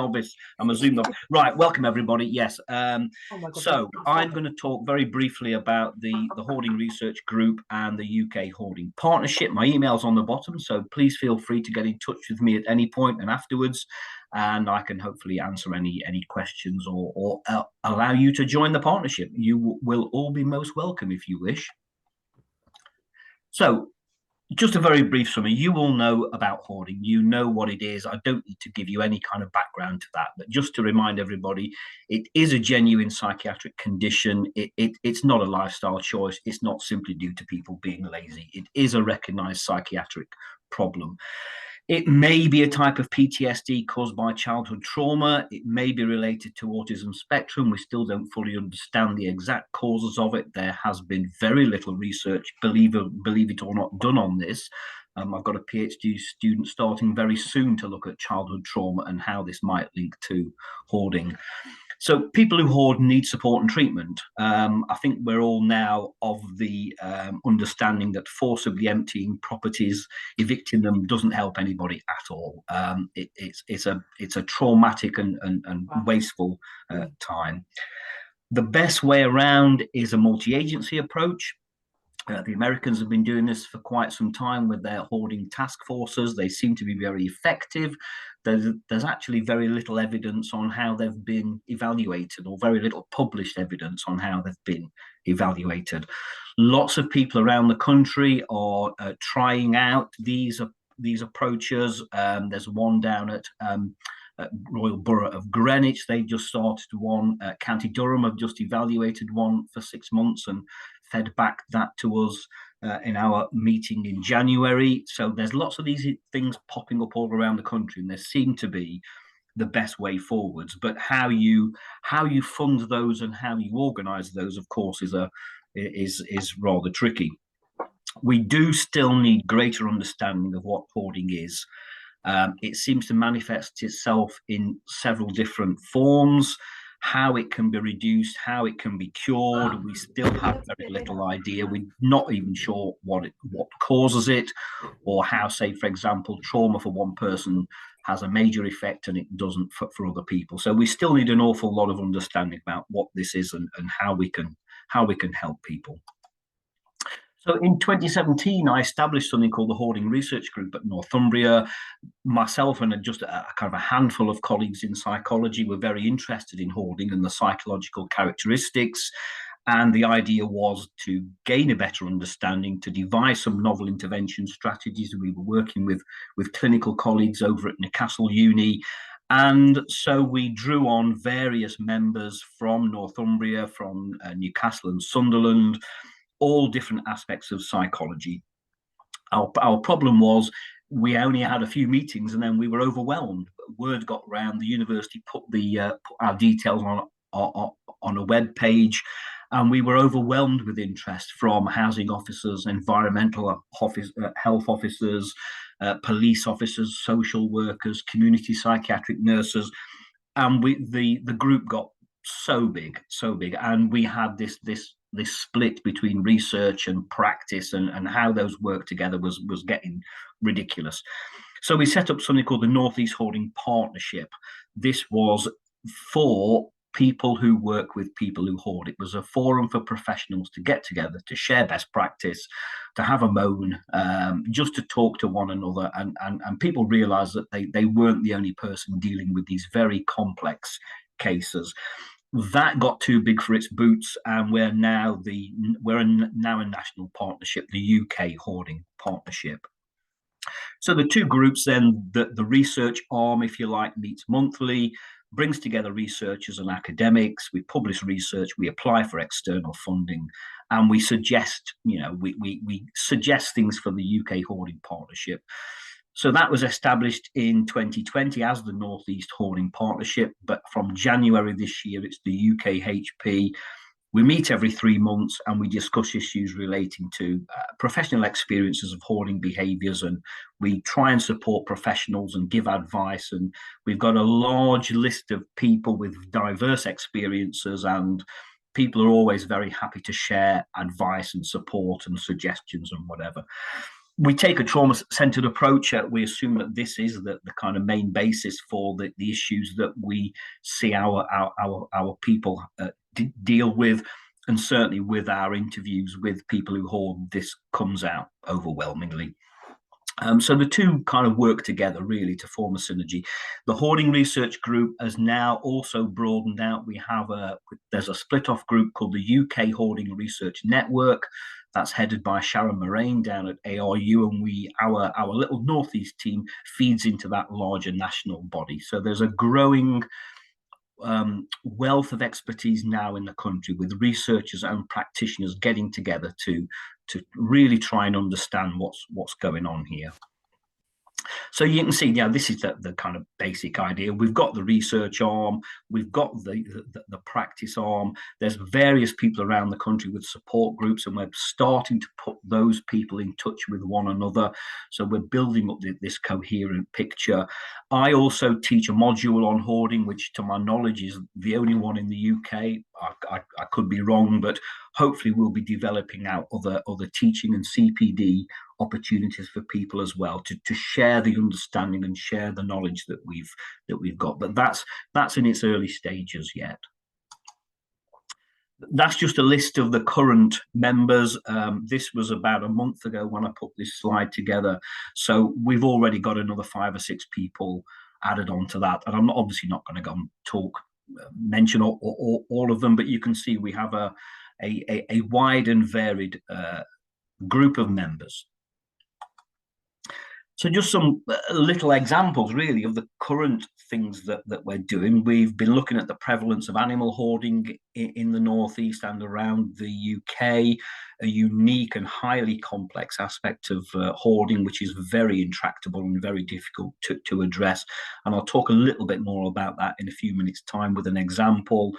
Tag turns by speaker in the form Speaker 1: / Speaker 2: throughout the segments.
Speaker 1: novice. I'm a Zoom novice. Right, welcome everybody. Yes. So I'm going to talk very briefly about the Hoarding Research Group and the UK Hoarding Partnership. My email's on the bottom, so please feel free to get in touch with me at any point and afterwards, and I can hopefully answer any questions or allow you to join the partnership. You will all be most welcome if you wish. So, just a very brief summary. You all know about hoarding. You know what it is. I don't need to give you any kind of background to that. But just to remind everybody, it is a genuine psychiatric condition. It's not a lifestyle choice. It's not simply due to people being lazy. It is a recognized psychiatric problem. It may be a type of PTSD caused by childhood trauma. It may be related to autism spectrum. We still don't fully understand the exact causes of it. There has been very little research, believe it or not, done on this. I've got a PhD student starting very soon to look at childhood trauma and how this might link to hoarding. So people who hoard need support and treatment. I think we're all now of the understanding that forcibly emptying properties, evicting them, doesn't help anybody at all. It's a traumatic and wasteful time. The best way around is a multi-agency approach. The Americans have been doing this for quite some time with their hoarding task forces. They seem to be very effective. There's actually very little evidence on how they've been evaluated, or very little published evidence on how they've been evaluated. Lots of people around the country are trying out these approaches. There's one down at Royal Borough of Greenwich. They just started one. County Durham have just evaluated one for 6 months and fed back that to us in our meeting in January. So there's lots of these things popping up all around the country, and they seem to be the best way forwards. But how you fund those and how you organise those, of course, is rather tricky. We do still need greater understanding of what hoarding is. It seems to manifest itself in several different forms. How it can be reduced, how it can be cured, we still have very little idea. We're not even sure what causes it, or how, say, for example, trauma for one person has a major effect and it doesn't for other people. So we still need an awful lot of understanding about what this is and how we can help people. So in 2017, I established something called the Hoarding Research Group at Northumbria. Myself and just a kind of a handful of colleagues in psychology were very interested in hoarding and the psychological characteristics. And the idea was to gain a better understanding, to devise some novel intervention strategies. We were working with clinical colleagues over at Newcastle Uni. And so we drew on various members from Northumbria, from Newcastle and Sunderland, all different aspects of psychology. Our problem was we only had a few meetings and then we were overwhelmed. Word got around, the university put our details on a web page, and we were overwhelmed with interest from housing officers, environmental health officers, police officers, social workers, community psychiatric nurses. And the group got so big, and we had this split between research and practice, and how those work together was getting ridiculous. So we set up something called the Northeast Hoarding Partnership. This was for people who work with people who hoard. It was a forum for professionals to get together, to share best practice, to have a moan, just to talk to one another, and people realized that they weren't the only person dealing with these very complex cases. That got too big for its boots, and we're now a national partnership, the UK Hoarding Partnership. So the two groups then, the research arm, if you like, meets monthly, brings together researchers and academics. We publish research, we apply for external funding, and we suggest, we suggest things for the UK Hoarding Partnership. So that was established in 2020 as the Northeast Hoarding Partnership, but from January this year, it's the UKHP. We meet every 3 months and we discuss issues relating to professional experiences of hoarding behaviours, and we try and support professionals and give advice. And we've got a large list of people with diverse experiences, and people are always very happy to share advice and support and suggestions and whatever. We take a trauma-centered approach. We assume that this is the kind of main basis for the issues that we see our people deal with, and certainly with our interviews with people who hoard, this comes out overwhelmingly. So the two kind of work together really to form a synergy. The Hoarding Research Group has now also broadened out. There's a split-off group called the UK Hoarding Research Network. That's headed by Sharon Moraine down at ARU, and our little Northeast team feeds into that larger national body. So there's a growing wealth of expertise now in the country, with researchers and practitioners getting together to really try and understand what's going on here. So you can see, this is the kind of basic idea. We've got the research arm, we've got the practice arm. There's various people around the country with support groups, and we're starting to put those people in touch with one another. So we're building up this coherent picture. I also teach a module on hoarding, which to my knowledge is the only one in the UK. I could be wrong, but hopefully we'll be developing out other teaching and CPD opportunities for people as well, to share the understanding and share the knowledge that we've got. But that's in its early stages yet. That's just a list of the current members. This was about a month ago when I put this slide together. So we've already got another 5 or 6 people added onto that. And I'm obviously not going to go and mention all of them, but you can see we have a wide and varied group of members. So just some little examples, really, of the current things that we're doing. We've been looking at the prevalence of animal hoarding in the Northeast and around the UK, a unique and highly complex aspect of hoarding, which is very intractable and very difficult to address. And I'll talk a little bit more about that in a few minutes' time with an example.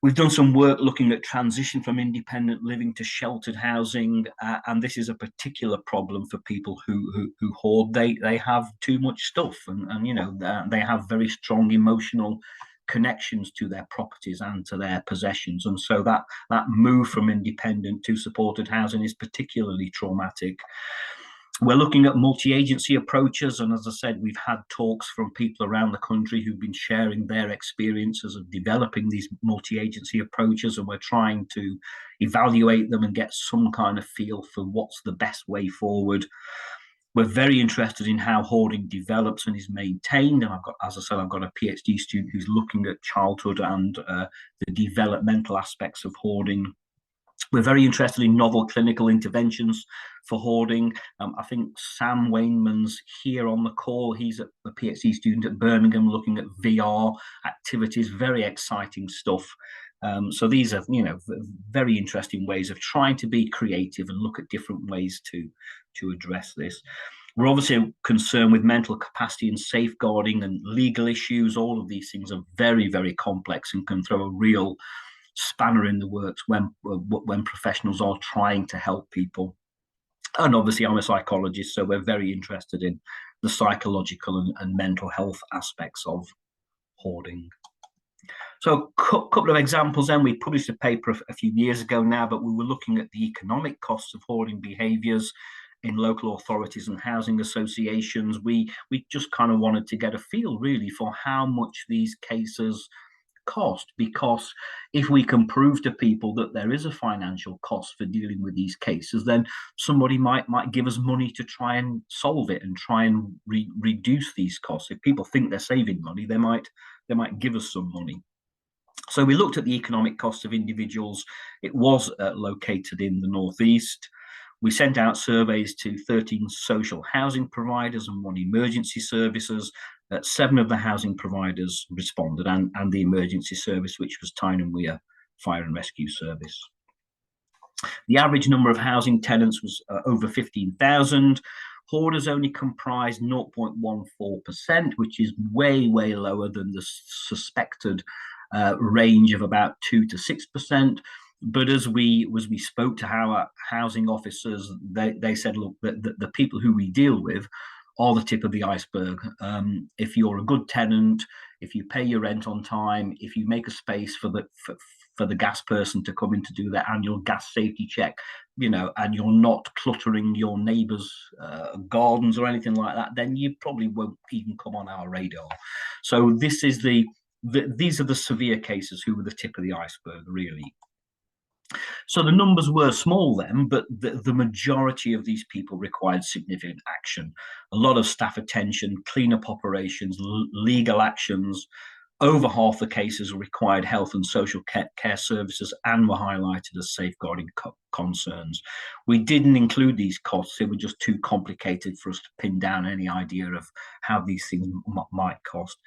Speaker 1: We've done some work looking at transition from independent living to sheltered housing, and this is a particular problem for people who hoard. They have too much stuff, and they have very strong emotional connections to their properties and to their possessions, and so that move from independent to supported housing is particularly traumatic. We're looking at multi-agency approaches, and as I said, we've had talks from people around the country who've been sharing their experiences of developing these multi-agency approaches, and we're trying to evaluate them and get some kind of feel for what's the best way forward. We're very interested in how hoarding develops and is maintained, and as I said, I've got a PhD student who's looking at childhood and the developmental aspects of hoarding. We're very interested in novel clinical interventions for hoarding. I think Sam Wainman's here on the call. He's a PhD student at Birmingham looking at VR activities, very exciting stuff. So these are, very interesting ways of trying to be creative and look at different ways to address this. We're obviously concerned with mental capacity and safeguarding and legal issues. All of these things are very, very complex and can throw a real spanner in the works when professionals are trying to help people. And obviously I'm a psychologist, so we're very interested in the psychological and mental health aspects of hoarding. So a couple of examples then. We published a paper a few years ago now, but we were looking at the economic costs of hoarding behaviours in local authorities and housing associations. We just kind of wanted to get a feel really for how much these cases cost, because if we can prove to people that there is a financial cost for dealing with these cases, then somebody might give us money to try and solve it and try and reduce these costs. If people think they're saving money, they might give us some money. So we looked at the economic cost of individuals. It was located in the Northeast. We sent out surveys to 13 social housing providers and 1 emergency services. 7 of the housing providers responded, and the emergency service, which was Tyne and Wear Fire and Rescue Service. The average number of housing tenants was over 15,000. Hoarders only comprised 0.14%, which is way, way lower than the suspected range of about 2 to 6%. But as we spoke to our housing officers, they said, look, the people who we deal with are the tip of the iceberg. If you're a good tenant, if you pay your rent on time, if you make a space for for the gas person to come in to do their annual gas safety check, and you're not cluttering your neighbours' gardens or anything like that, then you probably won't even come on our radar. So this is these are the severe cases who were the tip of the iceberg, really. So the numbers were small then, but the majority of these people required significant action. A lot of staff attention, cleanup operations, legal actions. Over half the cases required health and social care services and were highlighted as safeguarding concerns. We didn't include these costs. They were just too complicated for us to pin down any idea of how these things might cost.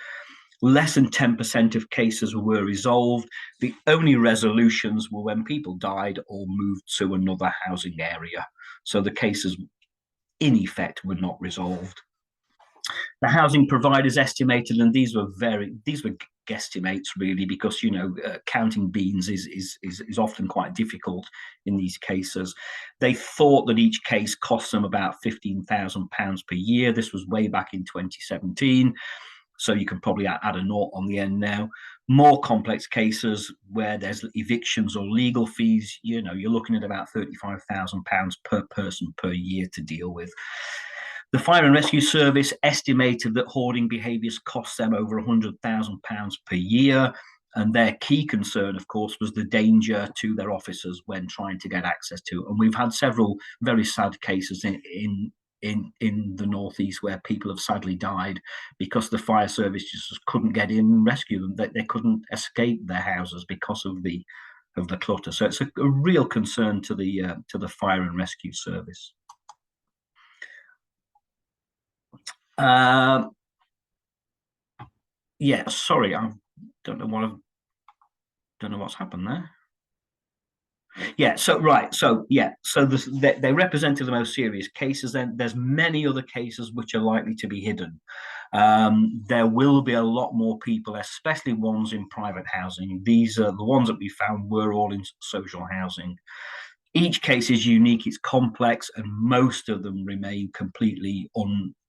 Speaker 1: Less than 10% of cases were resolved. The only resolutions were when people died or moved to another housing area. So the cases, in effect, were not resolved. The housing providers estimated, and these were guesstimates really, because counting beans is often quite difficult in these cases. They thought that each case cost them about £15,000 per year. This was way back in 2017. So you can probably add a naught on the end now. More complex cases where there's evictions or legal fees, you're looking at about £35,000 per person per year to deal with. The Fire and Rescue Service estimated that hoarding behaviours cost them over £100,000 per year. And their key concern, of course, was the danger to their officers when trying to get access to. And we've had several very sad cases in the northeast where people have sadly died because the fire service just couldn't get in and rescue them. They couldn't escape their houses because of the clutter. So it's a real concern to the Fire and Rescue Service. Yeah, sorry, I don't know what's happened there. Yeah, so they represented the most serious cases. Then there's many other cases which are likely to be hidden. There will be a lot more people, especially ones in private housing. These are the ones that we found were all in social housing. Each case is unique, it's complex, and most of them remain completely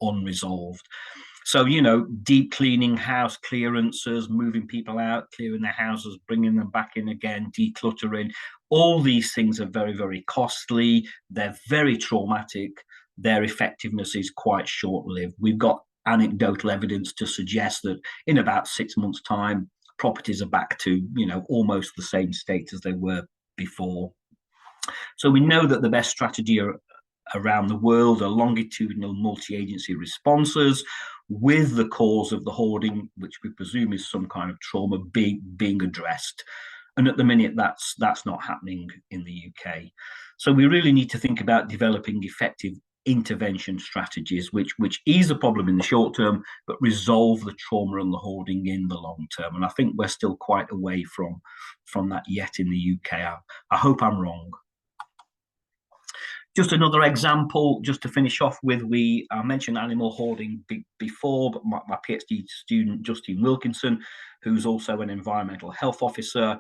Speaker 1: unresolved. So, deep cleaning, house clearances, moving people out, clearing their houses, bringing them back in again, decluttering, all these things are very, very costly. They're very traumatic. Their effectiveness is quite short-lived. We've got anecdotal evidence to suggest that in about 6 months' time, properties are back to, almost the same state as they were before. So we know that the best strategy around the world are longitudinal multi-agency responses with the cause of the hoarding, which we presume is some kind of trauma, being addressed. And at the minute, that's not happening in the UK. So we really need to think about developing effective intervention strategies which ease the problem in the short term, but resolve the trauma and the hoarding in the long term. And I think we're still quite away from that yet in the UK. I hope I'm wrong. Just another example, just to finish off with, I mentioned animal hoarding before, but my PhD student, Justine Wilkinson, who's also an environmental health officer,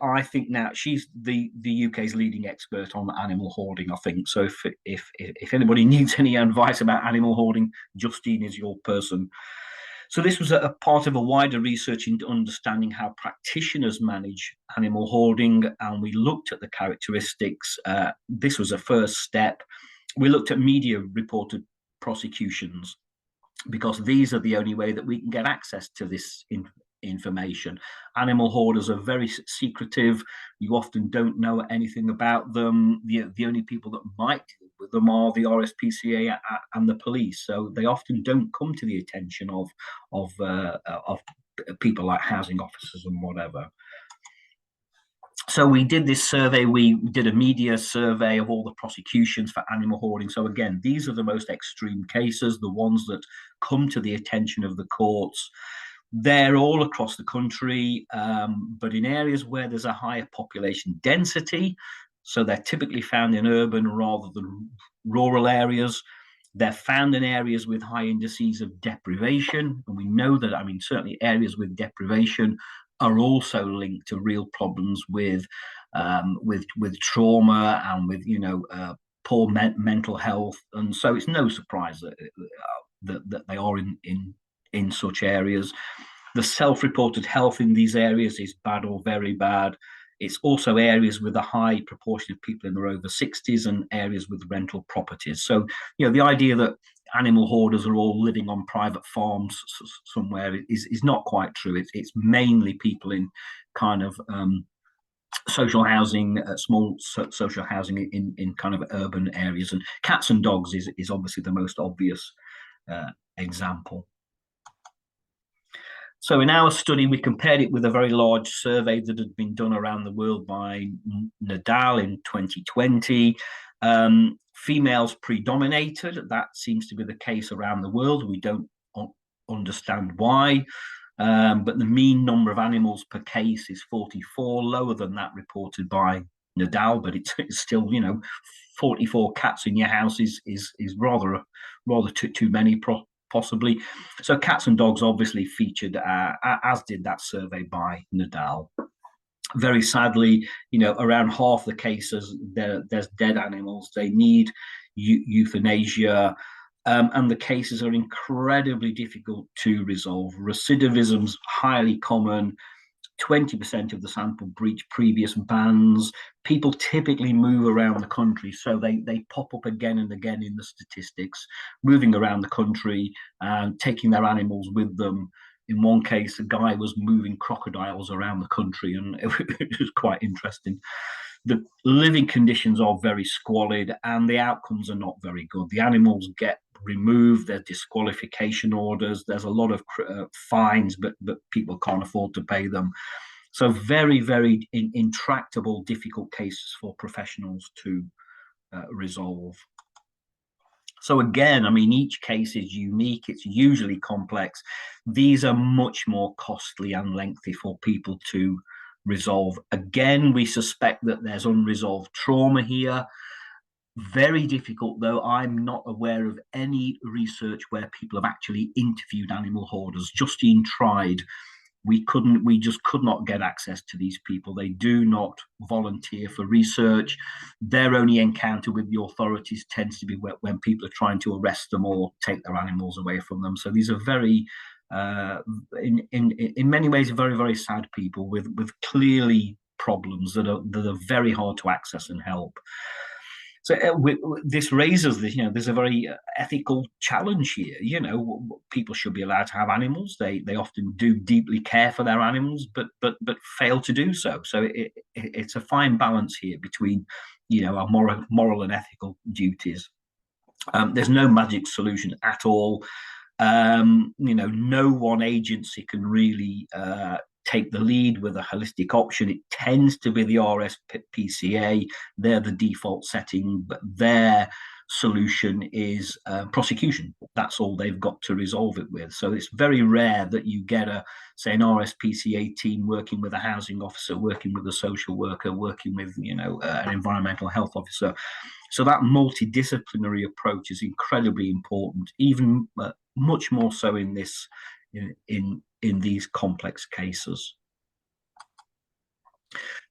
Speaker 1: I think now she's the UK's leading expert on animal hoarding, I think. So if anybody needs any advice about animal hoarding, Justine is your person. So this was a part of a wider research into understanding how practitioners manage animal hoarding, and we looked at the characteristics. This was a first step. We looked at media reported prosecutions, because these are the only way that we can get access to this information. Animal hoarders are very secretive. You often don't know anything about them. The only people that might deal with them are the RSPCA and the police. So they often don't come to the attention of people like housing officers and whatever. So we did this survey. We did a media survey of all the prosecutions for animal hoarding. So again, these are the most extreme cases, the ones that come to the attention of the courts. They're all across the country, but in areas where there's a higher population density. So they're typically found in urban rather than rural areas. They're found in areas with high indices of deprivation. And we know that, certainly areas with deprivation are also linked to real problems with trauma and with poor mental health, and so it's no surprise that they are in such areas. The self-reported health in these areas is bad or very bad. It's also areas with a high proportion of people in their over 60s and areas with rental properties. So, the idea that animal hoarders are all living on private farms somewhere is not quite true. It's mainly people in kind of social housing, small social housing in kind of urban areas. And cats and dogs is obviously the most obvious example. So in our study, we compared it with a very large survey that had been done around the world by Nadal in 2020. Females predominated. That seems to be the case around the world. We don't understand why. But the mean number of animals per case is 44, lower than that reported by Nadal, but it's still, 44 cats in your house is rather too many, possibly. So cats and dogs obviously featured, as did that survey by Nadal. Very sadly, around half the cases, there's dead animals. They need euthanasia. And the cases are incredibly difficult to resolve. Recidivism's highly common. 20% of the sample breach previous bans. People typically move around the country, so they pop up again and again in the statistics, moving around the country and taking their animals with them. In one case, a guy was moving crocodiles around the country, and it was quite interesting. The living conditions are very squalid, and the outcomes are not very good. The animals get removed, there's disqualification orders, there's a lot of fines, but people can't afford to pay them. So very, very intractable, difficult cases for professionals to resolve. So again, each case is unique. It's usually complex. These are much more costly and lengthy for people to resolve. Again, we suspect that there's unresolved trauma here. Very difficult, though. I'm not aware of any research where people have actually interviewed animal hoarders. Justine tried. We just could not get access to these people. They do not volunteer for research. Their only encounter with the authorities tends to be when people are trying to arrest them or take their animals away from them. So these are very, in many ways, very, very sad people with clearly problems that are very hard to access and help. So this raises this, there's a very ethical challenge here. People should be allowed to have animals. They often do deeply care for their animals, but fail to do so. So it's a fine balance here between, our moral and ethical duties. There's no magic solution at all. No one agency can really take the lead with a holistic option. It tends to be the RSPCA. They're the default setting, but their solution is prosecution. That's all they've got to resolve it with. So it's very rare that you get an RSPCA team working with a housing officer, working with a social worker, working with an environmental health officer. So that multidisciplinary approach is incredibly important, even much more so in this in these complex cases.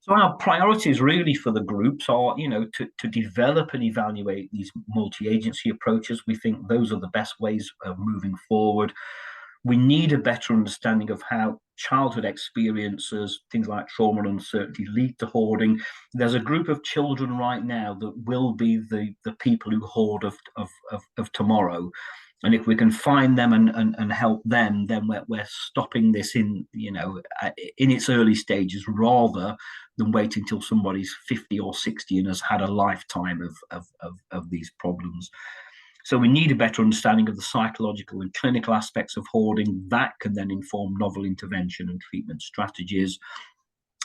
Speaker 1: So our priorities really for the groups are, to develop and evaluate these multi-agency approaches. We think those are the best ways of moving forward. We need a better understanding of how childhood experiences, things like trauma and uncertainty, lead to hoarding. There's a group of children right now that will be the people who hoard of tomorrow. And if we can find them and help them, then we're stopping this in its early stages, rather than waiting until somebody's 50 or 60 and has had a lifetime of these problems. So we need a better understanding of the psychological and clinical aspects of hoarding. That can then inform novel intervention and treatment strategies.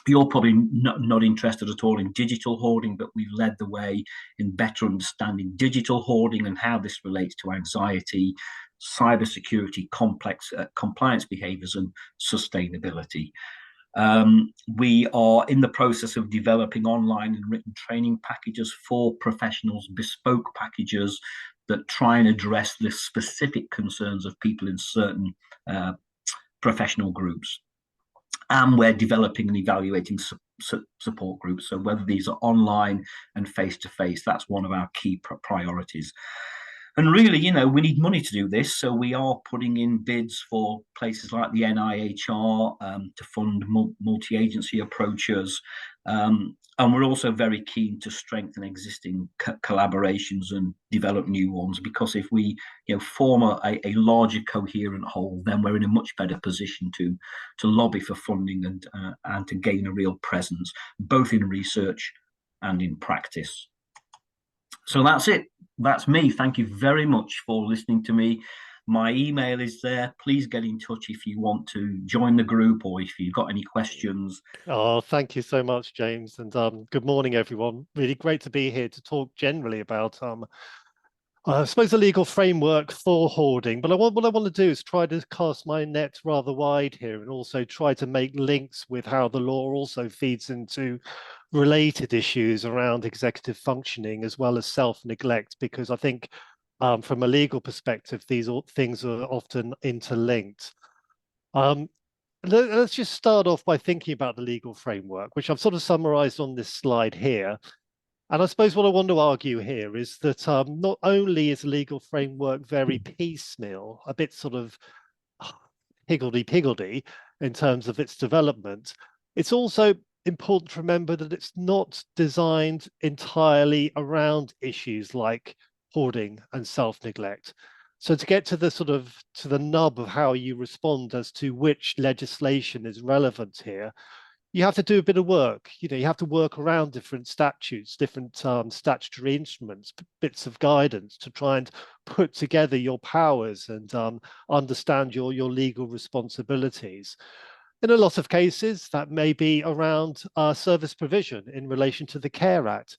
Speaker 1: You're probably not interested at all in digital hoarding, but we've led the way in better understanding digital hoarding and how this relates to anxiety, cybersecurity, complex compliance behaviours and sustainability. We are in the process of developing online and written training packages for professionals, bespoke packages that try and address the specific concerns of people in certain professional groups. And we're developing and evaluating support groups. So whether these are online and face-to-face, that's one of our key priorities. And really, we need money to do this. So we are putting in bids for places like the NIHR to fund multi-agency approaches. And we're also very keen to strengthen existing collaborations and develop new ones, because if we form a larger coherent whole, then we're in a much better position to lobby for funding and to gain a real presence, both in research and in practice. So that's it. That's me. Thank you very much for listening to me. My email is there. Please get in touch if you want to join the group or if you've got any questions.
Speaker 2: Oh, thank you so much, James. And good morning, everyone. Really great to be here to talk generally about, I suppose, the legal framework for hoarding. But what I want to do is try to cast my net rather wide here and also try to make links with how the law also feeds into related issues around executive functioning as well as self-neglect, because I think from a legal perspective, these things are often interlinked. Let's just start off by thinking about the legal framework, which I've sort of summarized on this slide here. And I suppose what I want to argue here is that not only is the legal framework very piecemeal, a bit sort of higgledy-piggledy in terms of its development, it's also important to remember that it's not designed entirely around issues like hoarding and self-neglect. So to get to the nub of how you respond as to which legislation is relevant here, you have to do a bit of work. You have to work around different statutes, different statutory instruments, bits of guidance to try and put together your powers and understand your legal responsibilities. In a lot of cases, that may be around service provision in relation to the Care Act.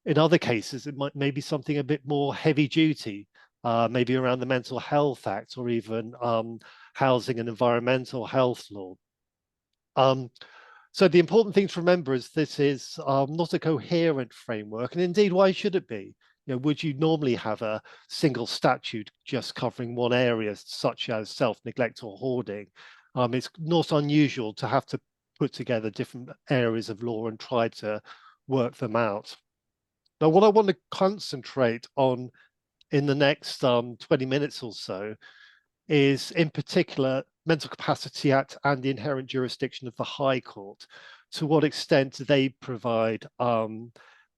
Speaker 2: In other cases, it may be something a bit more heavy duty, maybe around the Mental Health Act or even housing and environmental health law. So the important thing to remember is this is not a coherent framework, and indeed, why should it be? Would you normally have a single statute just covering one area, such as self-neglect or hoarding? It's not unusual to have to put together different areas of law and try to work them out. Now, what I want to concentrate on in the next 20 minutes or so is, in particular, Mental Capacity Act and the inherent jurisdiction of the High Court. To what extent do they provide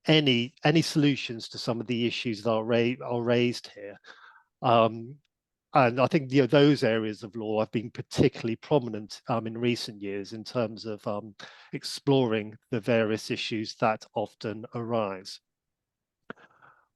Speaker 2: any solutions to some of the issues that are raised here? And I think those areas of law have been particularly prominent in recent years in terms of exploring the various issues that often arise.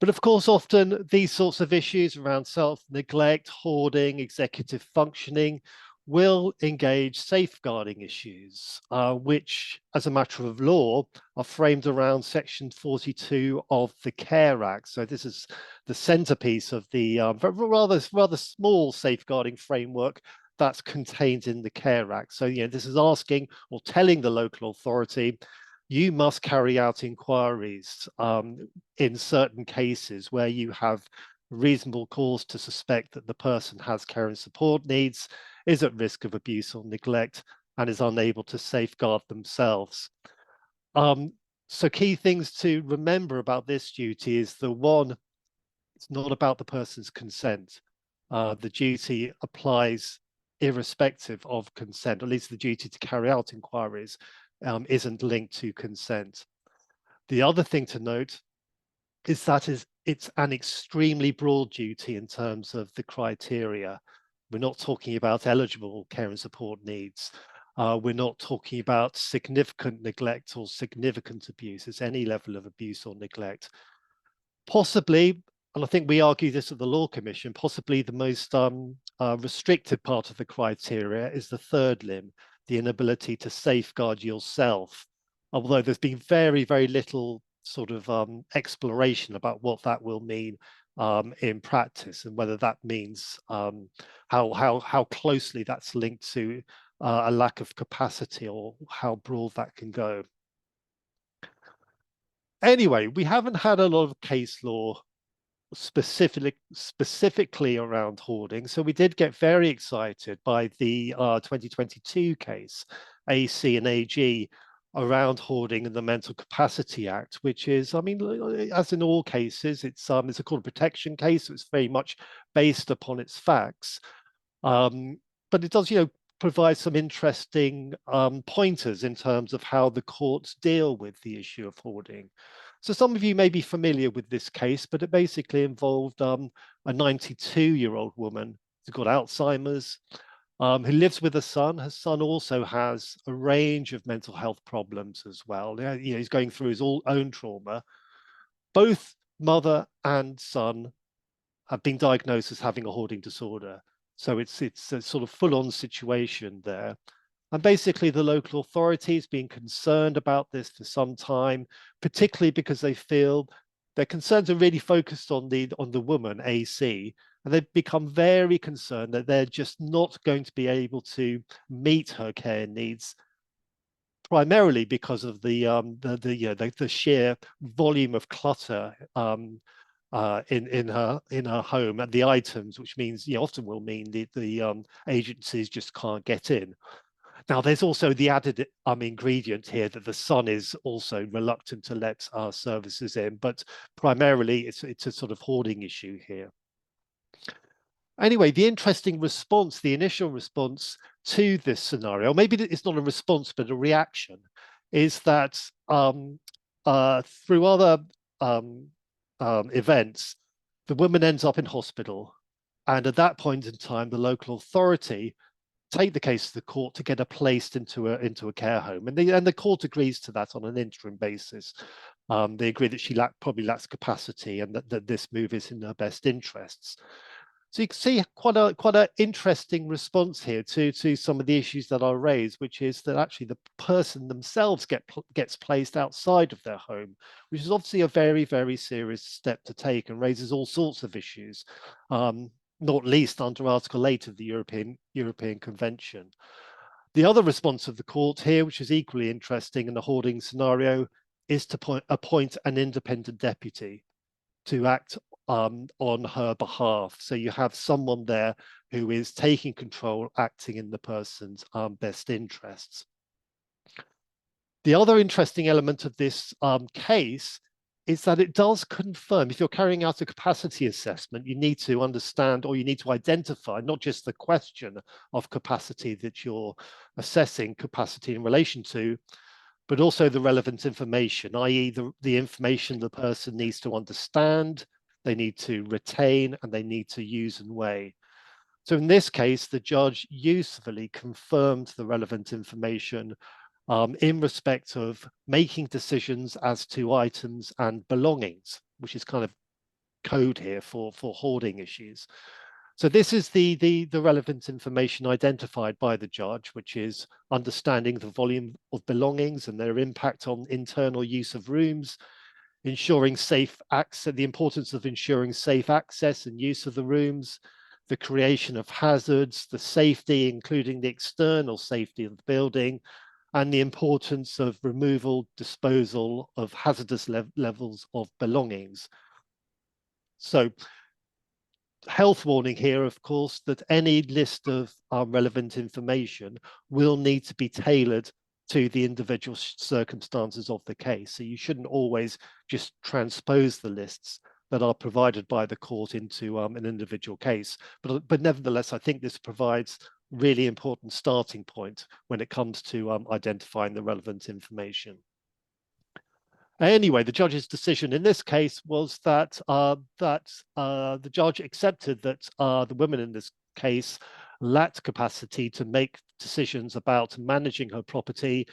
Speaker 2: But of course, often these sorts of issues around self-neglect, hoarding, executive functioning will engage safeguarding issues, which, as a matter of law, are framed around Section 42 of the Care Act. So this is the centerpiece of the rather small safeguarding framework that's contained in the Care Act. So this is asking or telling the local authority, you must carry out inquiries in certain cases where you have reasonable cause to suspect that the person has care and support needs, is at risk of abuse or neglect, and is unable to safeguard themselves. So key things to remember about this duty is one, it's not about the person's consent. The duty applies irrespective of consent, or at least the duty to carry out inquiries isn't linked to consent. The other thing to note is that it's an extremely broad duty in terms of the criteria. We're not talking about eligible care and support needs. We're not talking about significant neglect or significant abuse. It's any level of abuse or neglect. Possibly, and I think we argue this at the Law Commission, possibly the most restricted part of the criteria is the third limb, the inability to safeguard yourself, although there's been very, very little sort of exploration about what that will mean in practice, and whether that means how closely that's linked to a lack of capacity, or how broad that can go. Anyway, we haven't had a lot of case law specifically around hoarding, so we did get very excited by the 2022 case, AC and AG, around hoarding and the Mental Capacity Act, which is, I mean, as in all cases, it's a court protection case, so it's very much based upon its facts. But it does, provide some interesting pointers in terms of how the courts deal with the issue of hoarding. So some of you may be familiar with this case, but it basically involved a 92-year-old woman who's got Alzheimer's, who lives with a son. Her son also has a range of mental health problems as well. He's going through his own trauma. Both mother and son have been diagnosed as having a hoarding disorder. So it's a sort of full-on situation there. And basically the local authorities been concerned about this for some time, particularly because they feel their concerns are really focused on the woman, AC, and they've become very concerned that they're just not going to be able to meet her care needs, primarily because of the sheer volume of clutter in her home, and the items, which means often will mean the agencies just can't get in. Now, there's also the added ingredient here that the son is also reluctant to let our services in, but primarily it's a sort of hoarding issue here. Anyway, the interesting response, the initial response to this scenario, maybe it's not a response, but a reaction, is that through other events, the woman ends up in hospital. And at that point in time, the local authority take the case to the court to get her placed into a care home, and the court agrees to that on an interim basis. They agree that she probably lacks capacity, and that this move is in her best interests. So you can see quite an interesting response here to some of the issues that are raised, which is that actually the person themselves gets placed outside of their home, which is obviously a very, very serious step to take and raises all sorts of issues. Not least under Article 8 of the European Convention. The other response of the court here, which is equally interesting in the hoarding scenario, is to appoint an independent deputy to act on her behalf. So you have someone there who is taking control, acting in the person's best interests. The other interesting element of this case is that it does confirm, if you're carrying out a capacity assessment, you need to understand, or you need to identify not just the question of capacity that you're assessing capacity in relation to, but also the relevant information, i.e. the information the person needs to understand, they need to retain, and they need to use and weigh. So in this case, the judge usefully confirmed the relevant information in respect of making decisions as to items and belongings, which is kind of code here for hoarding issues. So this is the relevant information identified by the judge, which is understanding the volume of belongings and their impact on internal use of rooms, ensuring safe access, the importance of ensuring safe access and use of the rooms, the creation of hazards, the safety, including the external safety of the building, and the importance of removal, disposal of hazardous levels of belongings. So, health warning here, of course, that any list of relevant information will need to be tailored to the individual circumstances of the case. So you shouldn't always just transpose the lists that are provided by the court into an individual case. But nevertheless, I think this provides really important starting point when it comes to identifying the relevant information. Anyway, the judge's decision in this case was that the judge accepted that the women in this case lacked capacity to make decisions about managing her property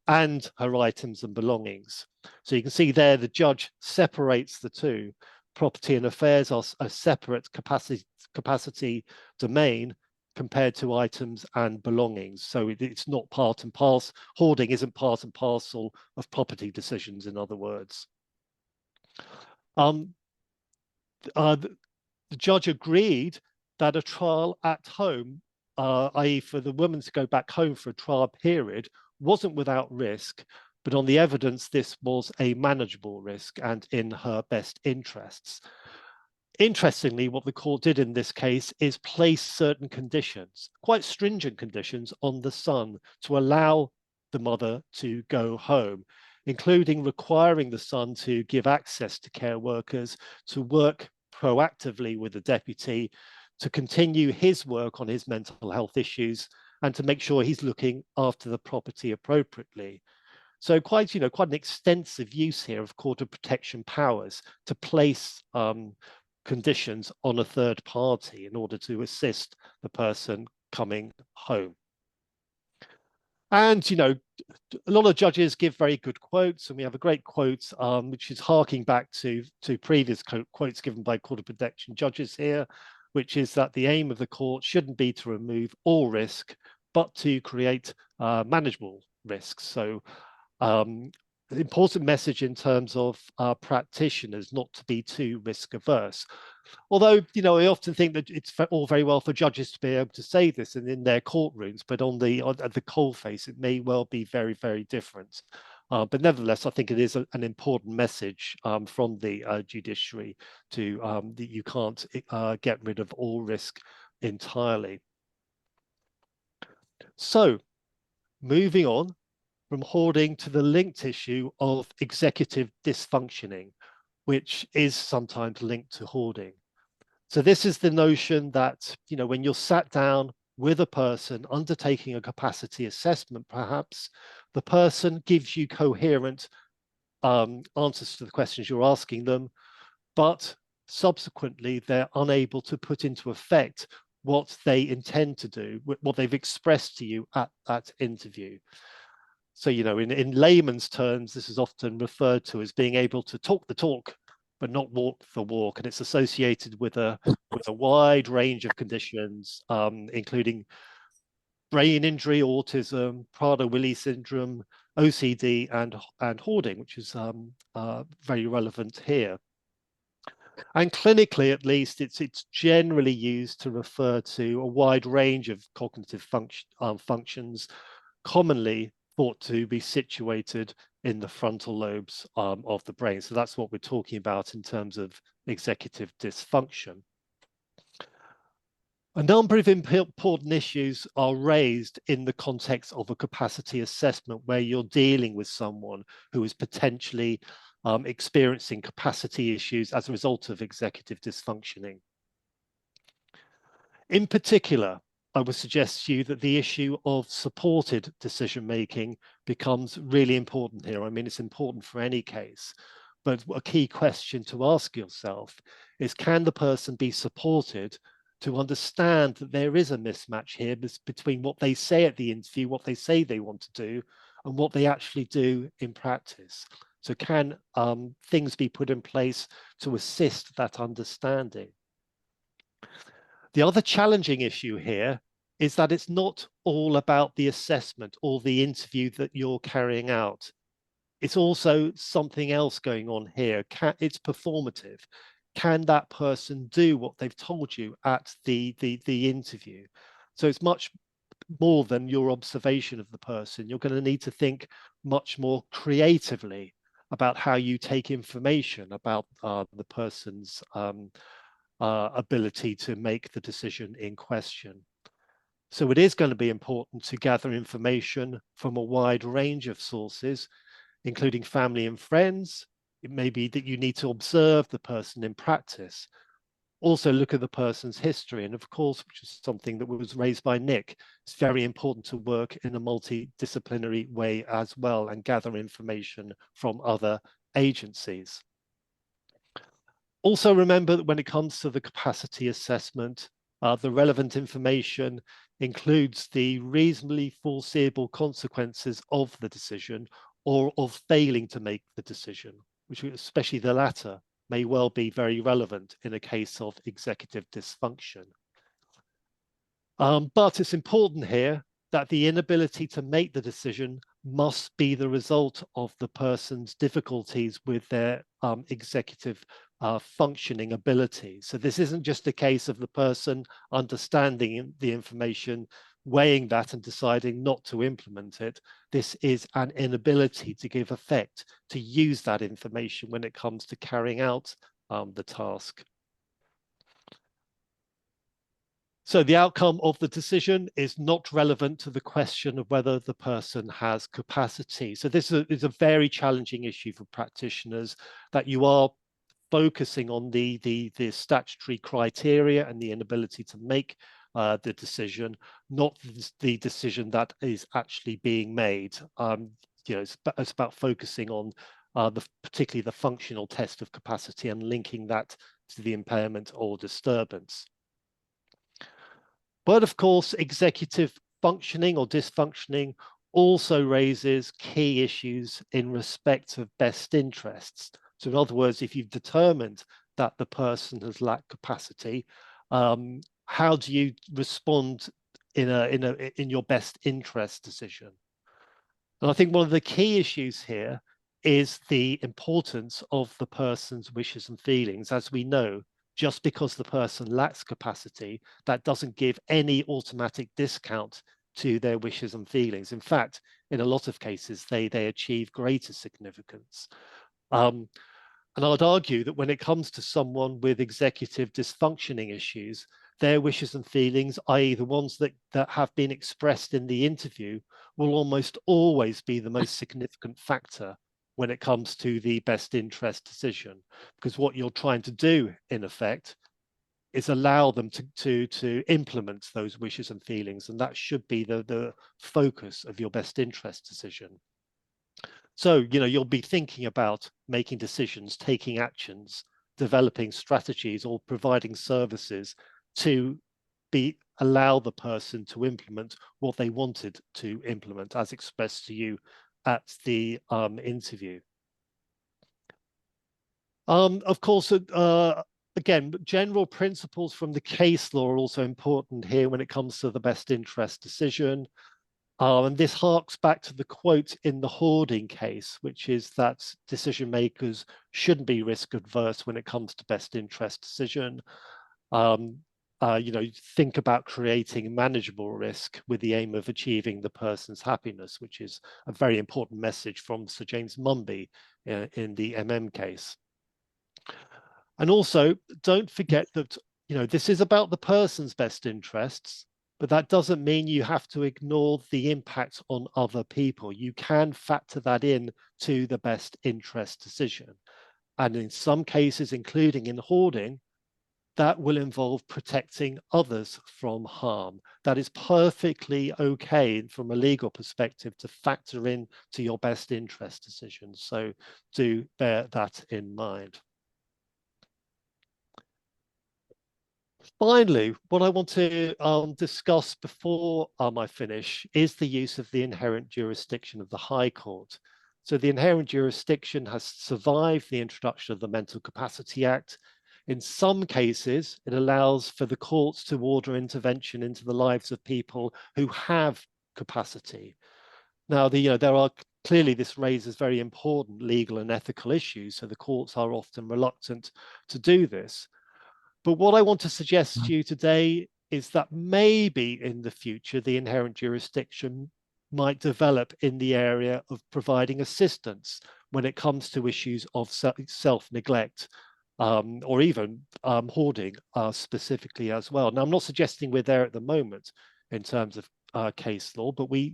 Speaker 2: and her items and belongings. So you can see there the judge separates the two. Property and affairs are a separate capacity domain compared to items and belongings. So it's not part and parcel. Hoarding isn't part and parcel of property decisions, in other words. The judge agreed that a trial at home, i.e. for the woman to go back home for a trial period, wasn't without risk, but on the evidence, this was a manageable risk and in her best interests. Interestingly, what the court did in this case is place certain conditions, quite stringent conditions, on the son to allow the mother to go home, including requiring the son to give access to care workers, to work proactively with the deputy, to continue his work on his mental health issues, and to make sure he's looking after the property appropriately. So quite an extensive use here of court of protection powers to place conditions on a third party in order to assist the person coming home. And, a lot of judges give very good quotes, and we have a great quote, which is harking back to previous quotes given by court of protection judges here, which is that the aim of the court shouldn't be to remove all risk, but to create manageable risks. So an important message in terms of practitioners not to be too risk averse. Although, I often think that it's all very well for judges to be able to say this and in their courtrooms, but at the coalface, it may well be very, very different. But nevertheless, I think it is an important message from the judiciary to that you can't get rid of all risk entirely. So, moving on from hoarding to the linked issue of executive dysfunctioning, which is sometimes linked to hoarding. So this is the notion that, when you're sat down with a person undertaking a capacity assessment, perhaps, the person gives you coherent answers to the questions you're asking them, but subsequently they're unable to put into effect what they intend to do, what they've expressed to you at that interview. So, in layman's terms, this is often referred to as being able to talk the talk, but not walk the walk. And it's associated with a wide range of conditions, including brain injury, autism, Prader-Willi syndrome, OCD, and hoarding, which is very relevant here. And clinically, at least, it's generally used to refer to a wide range of cognitive functions, commonly thought to be situated in the frontal lobes of the brain. So that's what we're talking about in terms of executive dysfunction. A number of important issues are raised in the context of a capacity assessment where you're dealing with someone who is potentially experiencing capacity issues as a result of executive dysfunctioning. In particular, I would suggest to you that the issue of supported decision-making becomes really important here. I mean, it's important for any case, but a key question to ask yourself is, can the person be supported to understand that there is a mismatch here between what they say at the interview, what they say they want to do, and what they actually do in practice? So can things be put in place to assist that understanding? The other challenging issue here is that it's not all about the assessment or the interview that you're carrying out. It's also something else going on here. It's performative. Can that person do what they've told you at the interview? So it's much more than your observation of the person. You're going to need to think much more creatively about how you take information about the person's ability to make the decision in question. So it is going to be important to gather information from a wide range of sources, including family and friends. It may be that you need to observe the person in practice. Also look at the person's history. And of course, which is something that was raised by Nick, it's very important to work in a multidisciplinary way as well and gather information from other agencies. Also remember that when it comes to the capacity assessment, the relevant information includes the reasonably foreseeable consequences of the decision or of failing to make the decision, which especially the latter may well be very relevant in a case of executive dysfunction. But it's important here that the inability to make the decision must be the result of the person's difficulties with their executive functioning ability. So this isn't just a case of the person understanding the information, weighing that and deciding not to implement it. This is an inability to give effect, to use that information when it comes to carrying out the task. So the outcome of the decision is not relevant to the question of whether the person has capacity. So this is a very challenging issue for practitioners, that you are focusing on the statutory criteria and the inability to make the decision, not the decision that is actually being made. It's about focusing on particularly the functional test of capacity and linking that to the impairment or disturbance. But of course, executive functioning or dysfunctioning also raises key issues in respect of best interests. So in other words, if you've determined that the person has lacked capacity, how do you respond in your best interest decision? And I think one of the key issues here is the importance of the person's wishes and feelings. As we know, just because the person lacks capacity, that doesn't give any automatic discount to their wishes and feelings. In fact, in a lot of cases, they achieve greater significance. And I'd argue that when it comes to someone with executive dysfunctioning issues, their wishes and feelings, i.e. the ones that have been expressed in the interview, will almost always be the most significant factor when it comes to the best interest decision. Because what you're trying to do, in effect, is allow them to implement those wishes and feelings, and that should be the focus of your best interest decision. So, you'll be thinking about making decisions, taking actions, developing strategies, or providing services to allow the person to implement what they wanted to implement as expressed to you at the interview. Of course, again, general principles from the case law are also important here when it comes to the best interest decision. And this harks back to the quote in the Hoarding case, which is that decision makers shouldn't be risk adverse when it comes to best interest decision. Think about creating manageable risk with the aim of achieving the person's happiness, which is a very important message from Sir James Mumby in the case. And also, don't forget that this is about the person's best interests, but that doesn't mean you have to ignore the impact on other people. You can factor that in to the best interest decision. And in some cases, including in hoarding, that will involve protecting others from harm. That is perfectly okay from a legal perspective to factor in to your best interest decisions. So do bear that in mind. Finally, what I want to discuss before I finish is the use of the inherent jurisdiction of the High Court. So the inherent jurisdiction has survived the introduction of the Mental Capacity Act. In some cases, it allows for the courts to order intervention into the lives of people who have capacity. Now, there are clearly, this raises very important legal and ethical issues, so the courts are often reluctant to do this. But what I want to suggest to you today is that maybe in the future, the inherent jurisdiction might develop in the area of providing assistance when it comes to issues of self-neglect or even hoarding specifically as well. Now, I'm not suggesting we're there at the moment in terms of case law, but we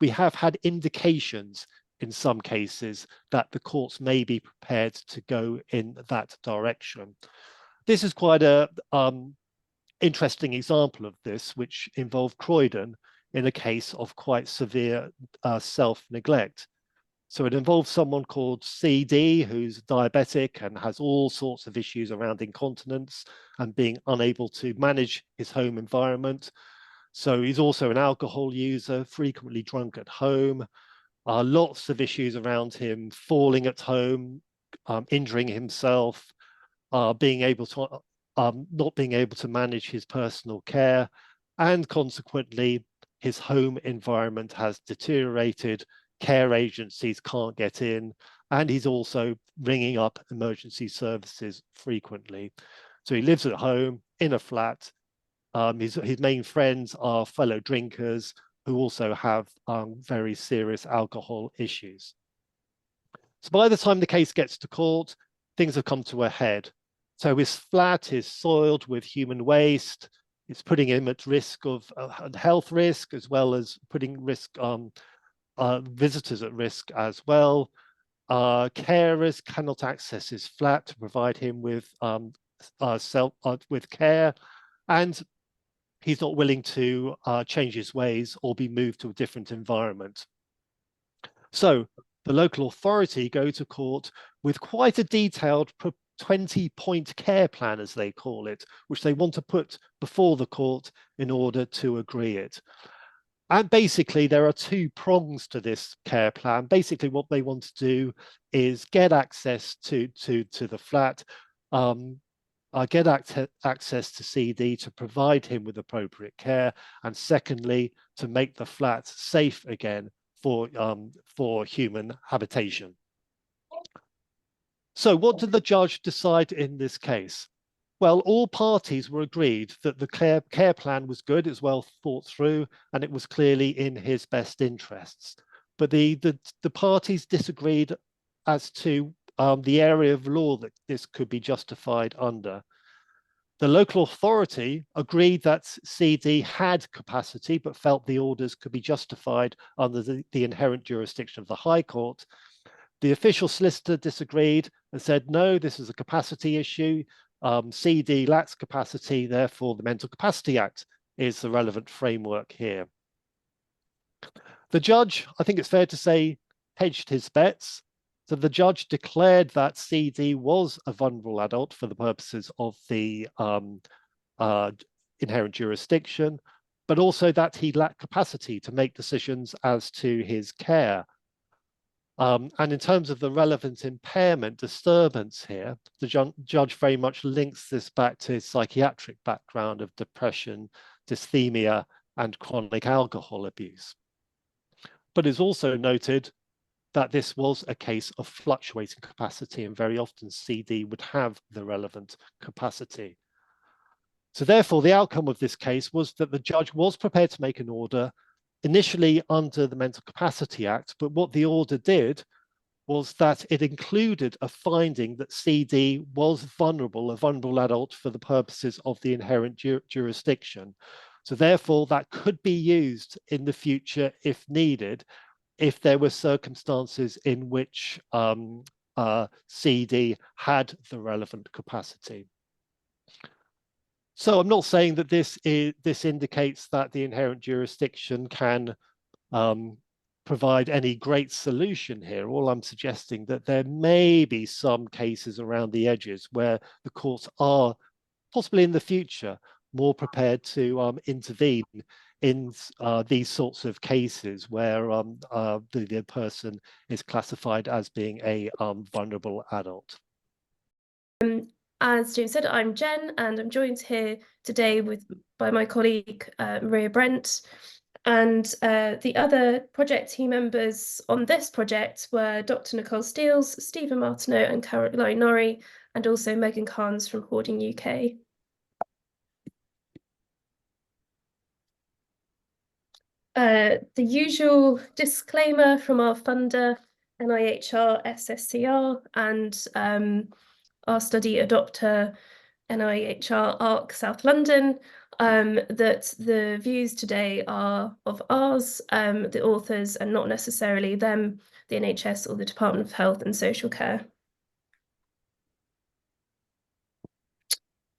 Speaker 2: have had indications in some cases that the courts may be prepared to go in that direction. This is quite a interesting example of this, which involved Croydon in a case of quite severe self-neglect. So it involves someone called CD, who's diabetic and has all sorts of issues around incontinence and being unable to manage his home environment. So he's also an alcohol user, frequently drunk at home, lots of issues around him, falling at home, injuring himself, not being able to manage his personal care, and consequently, his home environment has deteriorated, care agencies can't get in, and he's also ringing up emergency services frequently. So he lives at home in a flat. His main friends are fellow drinkers who also have very serious alcohol issues. So by the time the case gets to court, things have come to a head. So his flat is soiled with human waste. It's putting him at risk of health risk, as well as putting visitors at risk as well. Carers cannot access his flat to provide him with care, and he's not willing to change his ways or be moved to a different environment. So the local authority go to court with quite a detailed 20-point care plan, as they call it, which they want to put before the court in order to agree it. And basically, there are two prongs to this care plan. Basically, what they want to do is get access to the flat, get access to CD to provide him with appropriate care, and secondly, to make the flat safe again for human habitation. So what did the judge decide in this case? Well, all parties were agreed that the care plan was good, it was well thought through, and it was clearly in his best interests. But the parties disagreed as to the area of law that this could be justified under. The local authority agreed that CD had capacity, but felt the orders could be justified under the inherent jurisdiction of the High Court. The official solicitor disagreed and said, no, this is a capacity issue. CD lacks capacity, therefore the Mental Capacity Act is the relevant framework here. The judge, I think it's fair to say, hedged his bets. So the judge declared that CD was a vulnerable adult for the purposes of the inherent jurisdiction, but also that he lacked capacity to make decisions as to his care. And in terms of the relevant impairment disturbance here, the judge very much links this back to his psychiatric background of depression, dysthymia, and chronic alcohol abuse. But it's also noted that this was a case of fluctuating capacity, and very often CD would have the relevant capacity. So therefore, the outcome of this case was that the judge was prepared to make an order initially under the Mental Capacity Act, but what the order did was that it included a finding that CD was vulnerable, a vulnerable adult for the purposes of the inherent jurisdiction. So therefore, that could be used in the future if needed, if there were circumstances in which CD had the relevant capacity. So I'm not saying that this indicates that the inherent jurisdiction can provide any great solution here. All I'm suggesting that there may be some cases around the edges where the courts are possibly in the future more prepared to intervene in these sorts of cases where the person is classified as being a vulnerable adult.
Speaker 3: As James said, I'm Jen, and I'm joined here today by my colleague Maria Brent. And the other project team members on this project were Dr. Nicole Steels, Stephen Martineau and Caroline Norrie, and also Megan Carnes from Hoarding UK. The usual disclaimer from our funder, NIHR, SSCR, and our study adopter, NIHR ARC South London, that the views today are of ours, the authors, and not necessarily them, the NHS or the Department of Health and Social Care.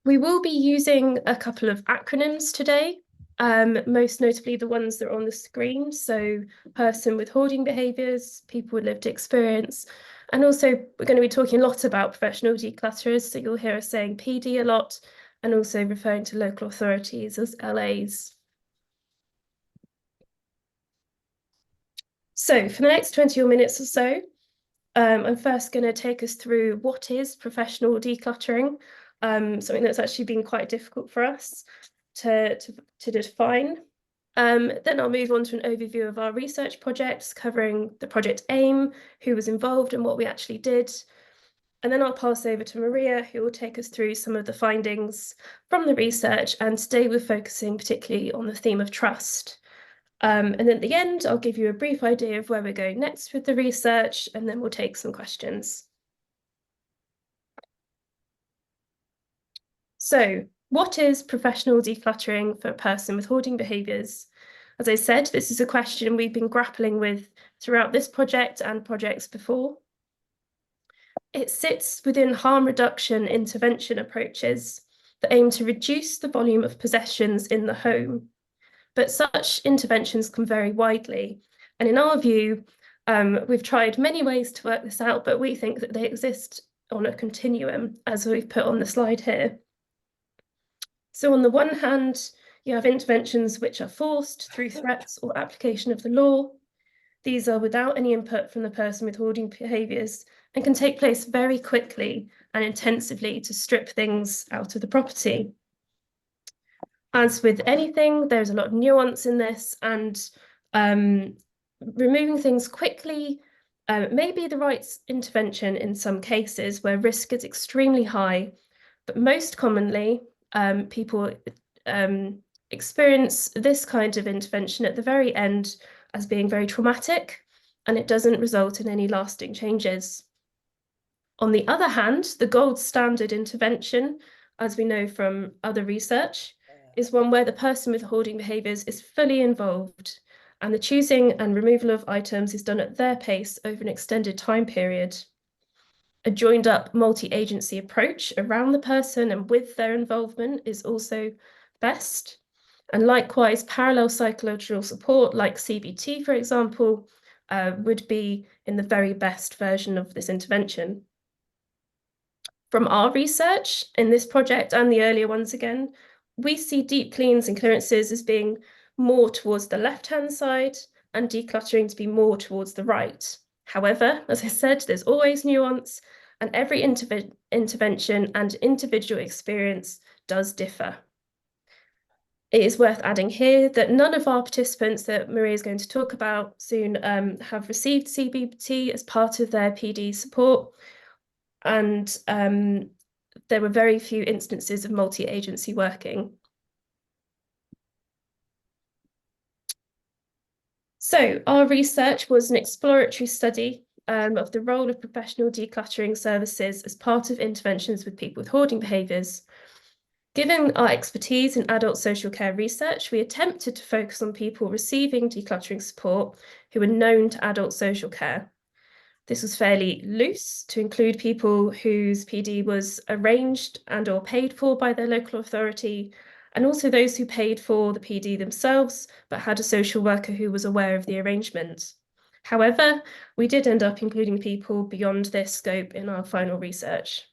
Speaker 3: We will be using a couple of acronyms today, most notably the ones that are on the screen. So person with hoarding behaviours, people with lived experience. And also we're going to be talking a lot about professional declutterers. So you'll hear us saying PD a lot, and also referring to local authorities as LAs. So for the next 20 minutes or so, I'm first going to take us through what is professional decluttering, something that's actually been quite difficult for us to define. Then I'll move on to an overview of our research projects, covering the project aim, who was involved and what we actually did. And then I'll pass over to Maria, who will take us through some of the findings from the research. And today we're focusing particularly on the theme of trust. And then at the end, I'll give you a brief idea of where we're going next with the research, and then we'll take some questions. So What is professional decluttering for a person with hoarding behaviours? As I said, this is a question we've been grappling with throughout this project and projects before. It sits within harm reduction intervention approaches that aim to reduce the volume of possessions in the home. But such interventions can vary widely. And in our view, we've tried many ways to work this out, but we think that they exist on a continuum, as we've put on the slide here. So on the one hand, you have interventions which are forced through threats or application of the law. These are without any input from the person with hoarding behaviours and can take place very quickly and intensively to strip things out of the property. As with anything, there's a lot of nuance in this, and removing things quickly may be the right intervention in some cases where risk is extremely high, but most commonly, people experience this kind of intervention at the very end as being very traumatic, and it doesn't result in any lasting changes. On the other hand, the gold standard intervention, as we know from other research, is one where the person with hoarding behaviours is fully involved, and the choosing and removal of items is done at their pace over an extended time period. A joined up multi-agency approach around the person and with their involvement is also best. And likewise, parallel psychological support like CBT, for example, would be in the very best version of this intervention. From our research in this project and the earlier ones again, we see deep cleans and clearances as being more towards the left-hand side and decluttering to be more towards the right. However, as I said, there's always nuance, and every intervention and individual experience does differ. It is worth adding here that none of our participants that Maria is going to talk about soon have received CBT as part of their PD support, and there were very few instances of multi-agency working. So our research was an exploratory study of the role of professional decluttering services as part of interventions with people with hoarding behaviours. Given our expertise in adult social care research, we attempted to focus on people receiving decluttering support who were known to adult social care. This was fairly loose to include people whose PD was arranged and or paid for by their local authority, and also those who paid for the PD themselves, but had a social worker who was aware of the arrangement. However, we did end up including people beyond this scope in our final research.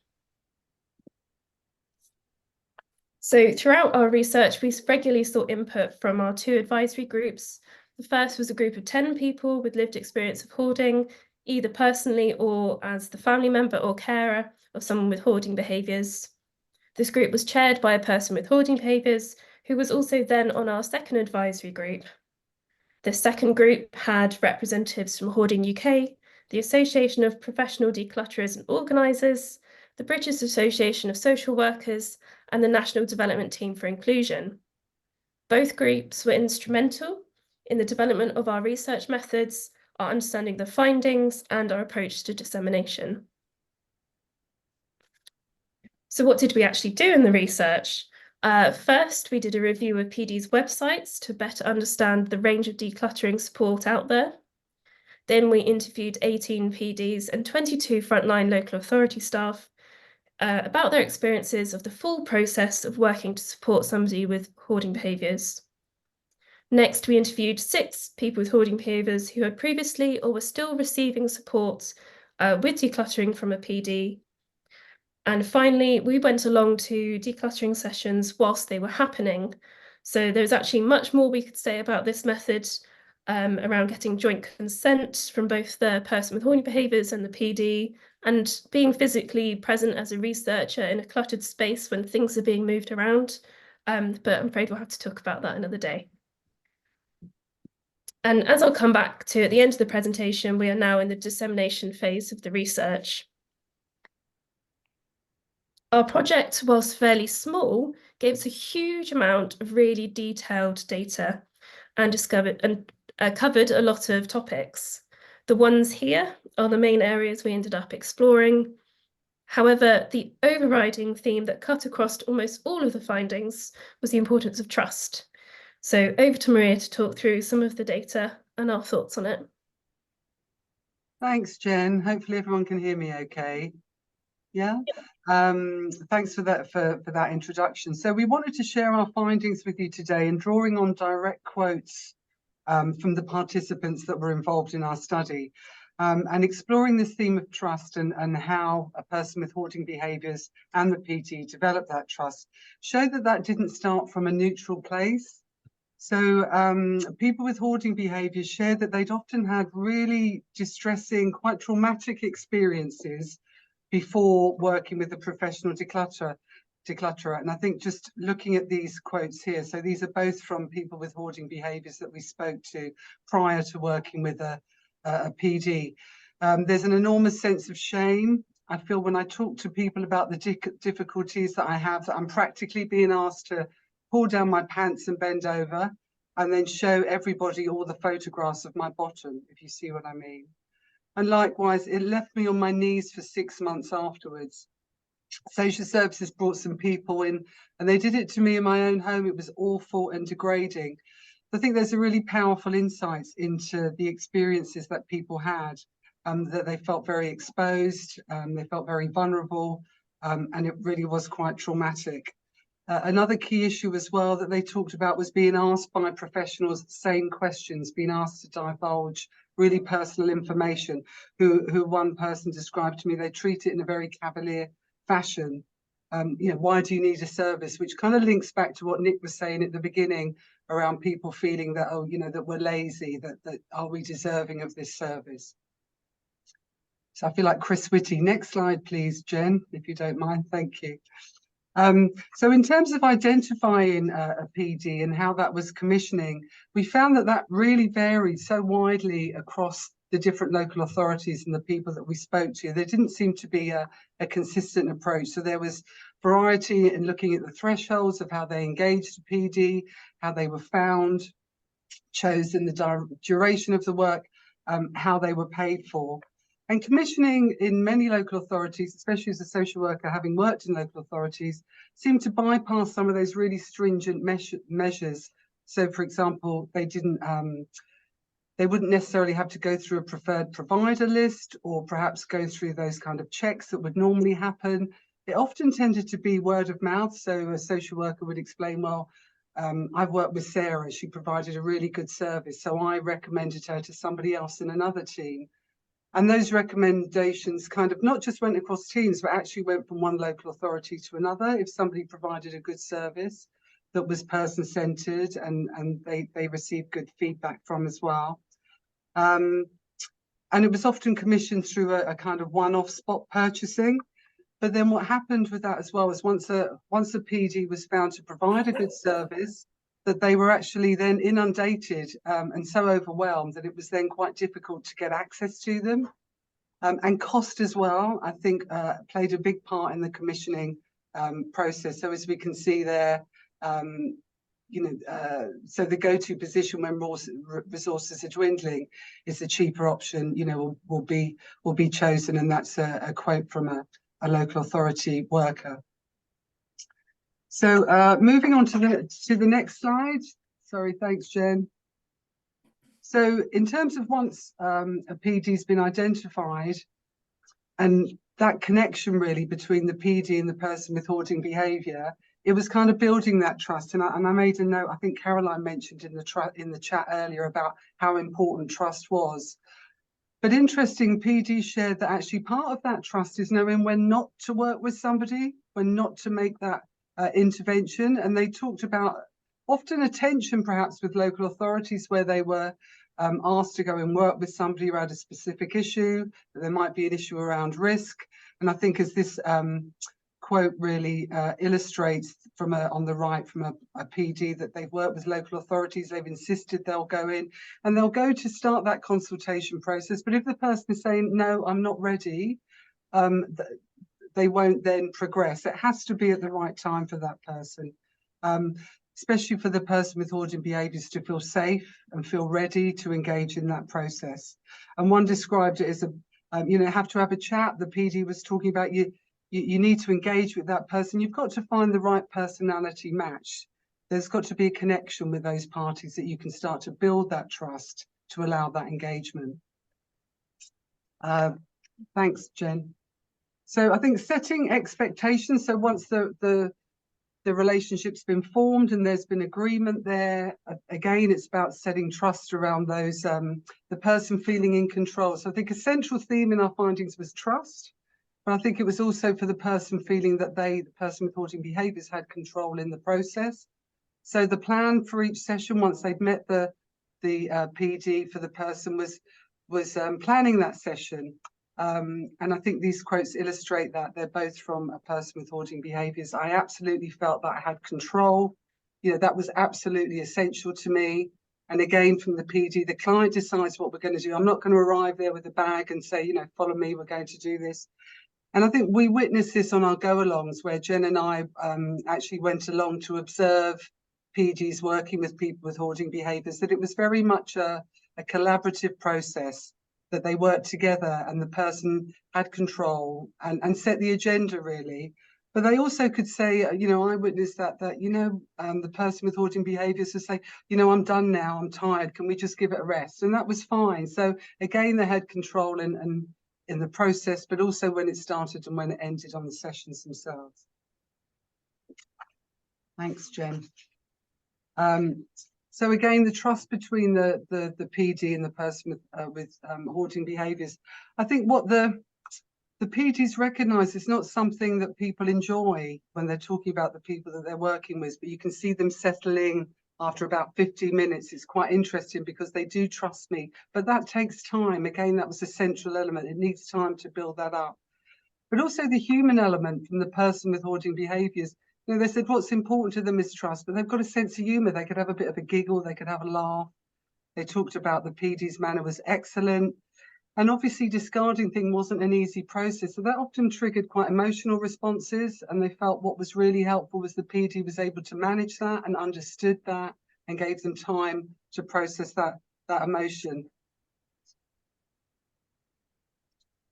Speaker 3: So throughout our research, we regularly sought input from our two advisory groups. The first was a group of 10 people with lived experience of hoarding, either personally or as the family member or carer of someone with hoarding behaviours. This group was chaired by a person with hoarding behaviours who was also then on our second advisory group. The second group had representatives from Hoarding UK, the Association of Professional Declutterers and Organisers, the British Association of Social Workers, and the National Development Team for Inclusion. Both groups were instrumental in the development of our research methods, our understanding of the findings, and our approach to dissemination. So what did we actually do in the research? First, we did a review of PD's websites to better understand the range of decluttering support out there. Then we interviewed 18 PDs and 22 frontline local authority staff about their experiences of the full process of working to support somebody with hoarding behaviours. Next, we interviewed 6 people with hoarding behaviours who had previously or were still receiving support with decluttering from a PD. And finally, we went along to decluttering sessions whilst they were happening. So there's actually much more we could say about this method around getting joint consent from both the person with hoarding behaviours and the PD, and being physically present as a researcher in a cluttered space when things are being moved around. But I'm afraid we'll have to talk about that another day. And as I'll come back to at the end of the presentation, we are now in the dissemination phase of the research. Our project, whilst fairly small, gave us a huge amount of really detailed data and covered a lot of topics. The ones here are the main areas we ended up exploring. However, the overriding theme that cut across almost all of the findings was the importance of trust. So over to Maria to talk through some of the data and our thoughts on it.
Speaker 4: Thanks, Jen. Hopefully everyone can hear me okay. Yeah. Thanks for that introduction. So we wanted to share our findings with you today, and drawing on direct quotes from the participants that were involved in our study, and exploring this theme of trust and how a person with hoarding behaviours and the PD developed that trust, showed that didn't start from a neutral place. So people with hoarding behaviours shared that they'd often had really distressing, quite traumatic experiences before working with a professional declutterer. And I think just looking at these quotes here, so these are both from people with hoarding behaviours that we spoke to prior to working with a PD. There's an enormous sense of shame. I feel when I talk to people about the difficulties that I have, that I'm practically being asked to pull down my pants and bend over and then show everybody all the photographs of my bottom, if you see what I mean. And likewise, it left me on my knees for 6 months afterwards. Social services brought some people in and they did it to me in my own home. It was awful and degrading. I think there's a really powerful insight into the experiences that people had, that they felt very exposed, they felt very vulnerable, and it really was quite traumatic. Another key issue as well that they talked about was being asked by professionals the same questions, being asked to divulge really personal information. Who one person described to me, they treat it in a very cavalier fashion. Why do you need a service? Which kind of links back to what Nick was saying at the beginning around people feeling that, that we're lazy, that are we deserving of this service? So I feel like Chris Whitty. Next slide, please, Jen, if you don't mind. Thank you. So in terms of identifying a PD and how that was commissioning, we found that really varied so widely across the different local authorities and the people that we spoke to. There didn't seem to be a consistent approach. So there was variety in looking at the thresholds of how they engaged a PD, how they were found, chosen, the duration of the work, how they were paid for. And commissioning in many local authorities, especially as a social worker, having worked in local authorities, seemed to bypass some of those really stringent measures. So, for example, they wouldn't necessarily have to go through a preferred provider list or perhaps go through those kind of checks that would normally happen. It often tended to be word of mouth. So a social worker would explain, well, I've worked with Sarah, she provided a really good service, so I recommended her to somebody else in another team. And those recommendations kind of not just went across teams, but actually went from one local authority to another. If somebody provided a good service that was person-centred and they received good feedback from as well. And it was often commissioned through a kind of one-off spot purchasing. But then what happened with that as well is once a PD was found to provide a good service, that they were actually then inundated and so overwhelmed that it was then quite difficult to get access to them. And cost as well, I think, played a big part in the commissioning process. So as we can see there, so the go-to position when resources are dwindling is the cheaper option, will be chosen, and that's a quote from a local authority worker. So moving on to the next slide. Sorry, thanks, Jen. So in terms of once a PD's been identified and that connection really between the PD and the person with hoarding behaviour, it was kind of building that trust. And I made a note, I think Caroline mentioned in the chat earlier about how important trust was. But interesting, PD shared that actually part of that trust is knowing when not to work with somebody, when not to make that intervention. And they talked about often a tension perhaps with local authorities where they were asked to go and work with somebody who had a specific issue, that there might be an issue around risk. And I think as this quote really illustrates on the right from a PD, that they've worked with local authorities, they've insisted they'll go in and they'll go to start that consultation process. But if the person is saying, no, I'm not ready, they won't then progress. It has to be at the right time for that person, especially for the person with hoarding behaviours to feel safe and feel ready to engage in that process. And one described it as have to have a chat. The PD was talking about you need to engage with that person. You've got to find the right personality match. There's got to be a connection with those parties that you can start to build that trust to allow that engagement. Thanks, Jen. So I think setting expectations. So once the relationship's been formed and there's been agreement there, again, it's about setting trust around those, the person feeling in control. So I think a central theme in our findings was trust, but I think it was also for the person feeling that the person with hoarding behaviours had control in the process. So the plan for each session, once they'd met the PD for the person, was planning that session. And I think these quotes illustrate that. They're both from a person with hoarding behaviours. I absolutely felt that I had control. You know, that was absolutely essential to me. And again, from the PD, the client decides what we're going to do. I'm not going to arrive there with a bag and say, you know, follow me, we're going to do this. And I think we witnessed this on our go-alongs, where Jen and I actually went along to observe PDs working with people with hoarding behaviours, that it was very much a collaborative process, that they worked together and the person had control and set the agenda, really. But they also could say, you know, I witnessed that you know, the person with hoarding behaviours would say, you know, I'm done now, I'm tired, can we just give it a rest? And that was fine. So again, they had control in the process, but also when it started and when it ended on the sessions themselves. Thanks, Jen. So again, the trust between the PD and the person with hoarding behaviours. I think what the PDs recognise is not something that people enjoy when they're talking about the people that they're working with, but you can see them settling after about 15 minutes. It's quite interesting because they do trust me, but that takes time. Again, that was a central element. It needs time to build that up. But also the human element from the person with hoarding behaviours. You know, they said what's important to them is trust, but they've got a sense of humour. They could have a bit of a giggle, they could have a laugh. They talked about the PD's manner was excellent. And obviously discarding thing wasn't an easy process. So that often triggered quite emotional responses. And they felt what was really helpful was the PD was able to manage that and understood that and gave them time to process that emotion.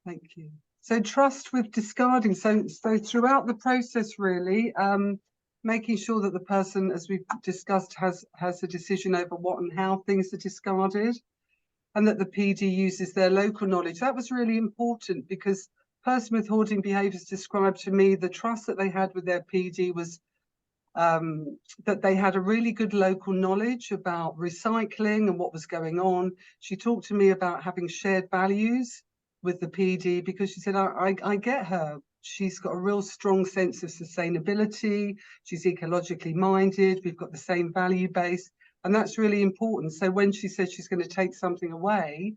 Speaker 4: Thank you. So trust with discarding. So throughout the process, really, making sure that the person, as we've discussed, has a decision over what and how things are discarded, and that the PD uses their local knowledge. That was really important because person with hoarding behaviours described to me the trust that they had with their PD was that they had a really good local knowledge about recycling and what was going on. She talked to me about having shared values with the PD because she said, I get her. She's got a real strong sense of sustainability. She's ecologically minded. We've got the same value base. And that's really important. So when she says she's going to take something away,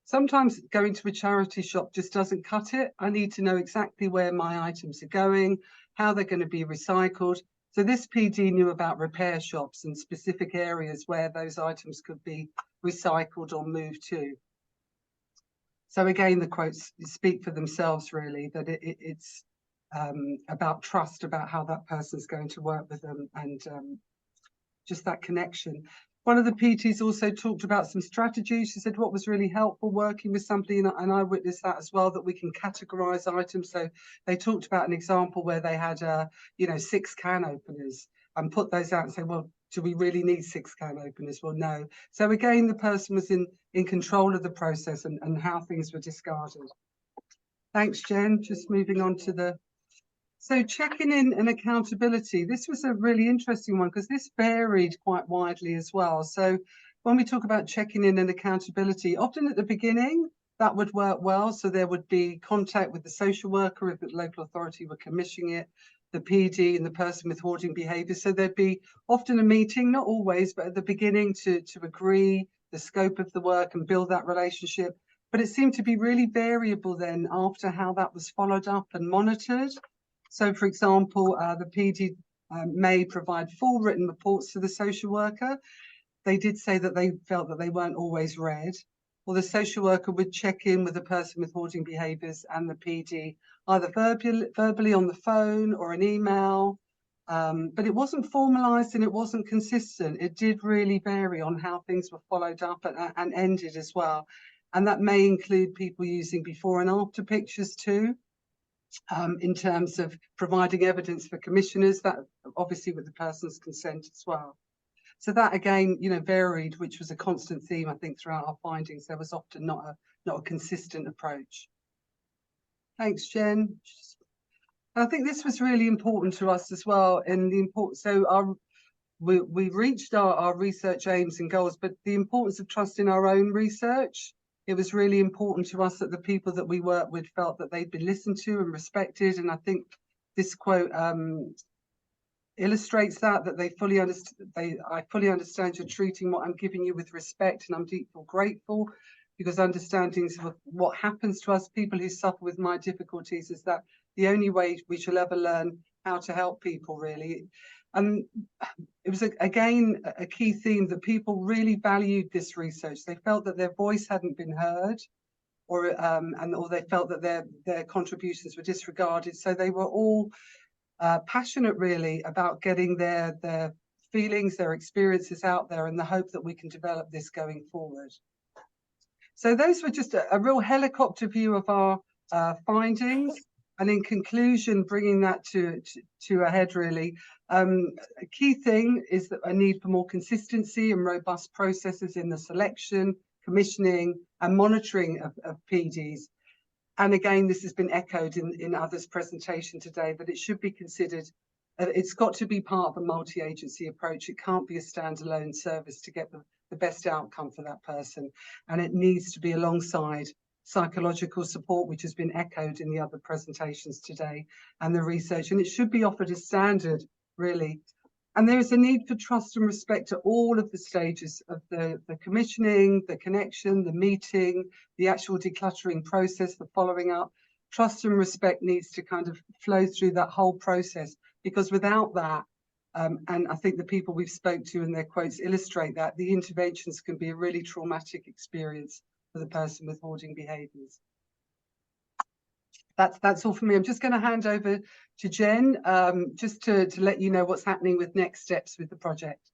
Speaker 4: sometimes going to a charity shop just doesn't cut it. I need to know exactly where my items are going, how they're going to be recycled. So this PD knew about repair shops and specific areas where those items could be recycled or moved to. So again, the quotes speak for themselves, really, that it's about trust, about how that person's going to work with them, and just that connection. One of the PTs also talked about some strategies. She said what was really helpful working with somebody, and I witnessed that as well, that we can categorize items. So they talked about an example where they had, 6 can openers and put those out and say, well, do we really need 6 can openers? Well, no. So again, the person was in control of the process and how things were discarded. Thanks, Jen. Just moving on to so checking in and accountability. This was a really interesting one because this varied quite widely as well. So when we talk about checking in and accountability, often at the beginning, that would work well. So there would be contact with the social worker if the local authority were commissioning it, the PD and the person with hoarding behaviour. So there'd be often a meeting, not always, but at the beginning to agree the scope of the work and build that relationship. But it seemed to be really variable then after how that was followed up and monitored. So, for example, the PD may provide full written reports to the social worker. They did say that they felt that they weren't always read. Or the social worker would check in with the person with hoarding behaviours and the PD, either verbally on the phone or an email. But it wasn't formalised and it wasn't consistent. It did really vary on how things were followed up and ended as well. And that may include people using before and after pictures too. in terms of providing evidence for commissioners, that obviously with the person's consent as well. So that again, you know, varied, which was a constant theme, I think, throughout our findings. There was often not a consistent approach. Thanks, Jen. I think this was really important to us as well. And the important, so we reached our research aims and goals, but the importance of trusting our own research. It was really important to us that the people that we worked with felt that they'd been listened to and respected. And I think this quote illustrates that they fully understand. I fully understand you're treating what I'm giving you with respect, and I'm deeply grateful, because understanding what happens to us, people who suffer with my difficulties, is that the only way we shall ever learn how to help people, really. And it was again a key theme that people really valued this research. They felt that their voice hadn't been heard, or they felt that their contributions were disregarded. So they were all passionate, really, about getting their feelings, their experiences out there, and the hope that we can develop this going forward. So those were just a real helicopter view of our findings. And in conclusion, bringing that to a head, really, a key thing is that a need for more consistency and robust processes in the selection, commissioning, and monitoring of PDs. And again, this has been echoed in others' presentation today, that it should be considered, it's got to be part of a multi-agency approach. It can't be a standalone service to get the best outcome for that person. And it needs to be alongside psychological support, which has been echoed in the other presentations today, and the research. And it should be offered as standard, really. And there is a need for trust and respect at all of the stages of the commissioning, the connection, the meeting, the actual decluttering process, the following up. Trust and respect needs to kind of flow through that whole process, because without that, and I think the people we've spoke to in their quotes illustrate that, the interventions can be a really traumatic experience for the person with hoarding behaviours. That's all for me. I'm just going to hand over to Jen, just to let you know what's happening with next steps with the project.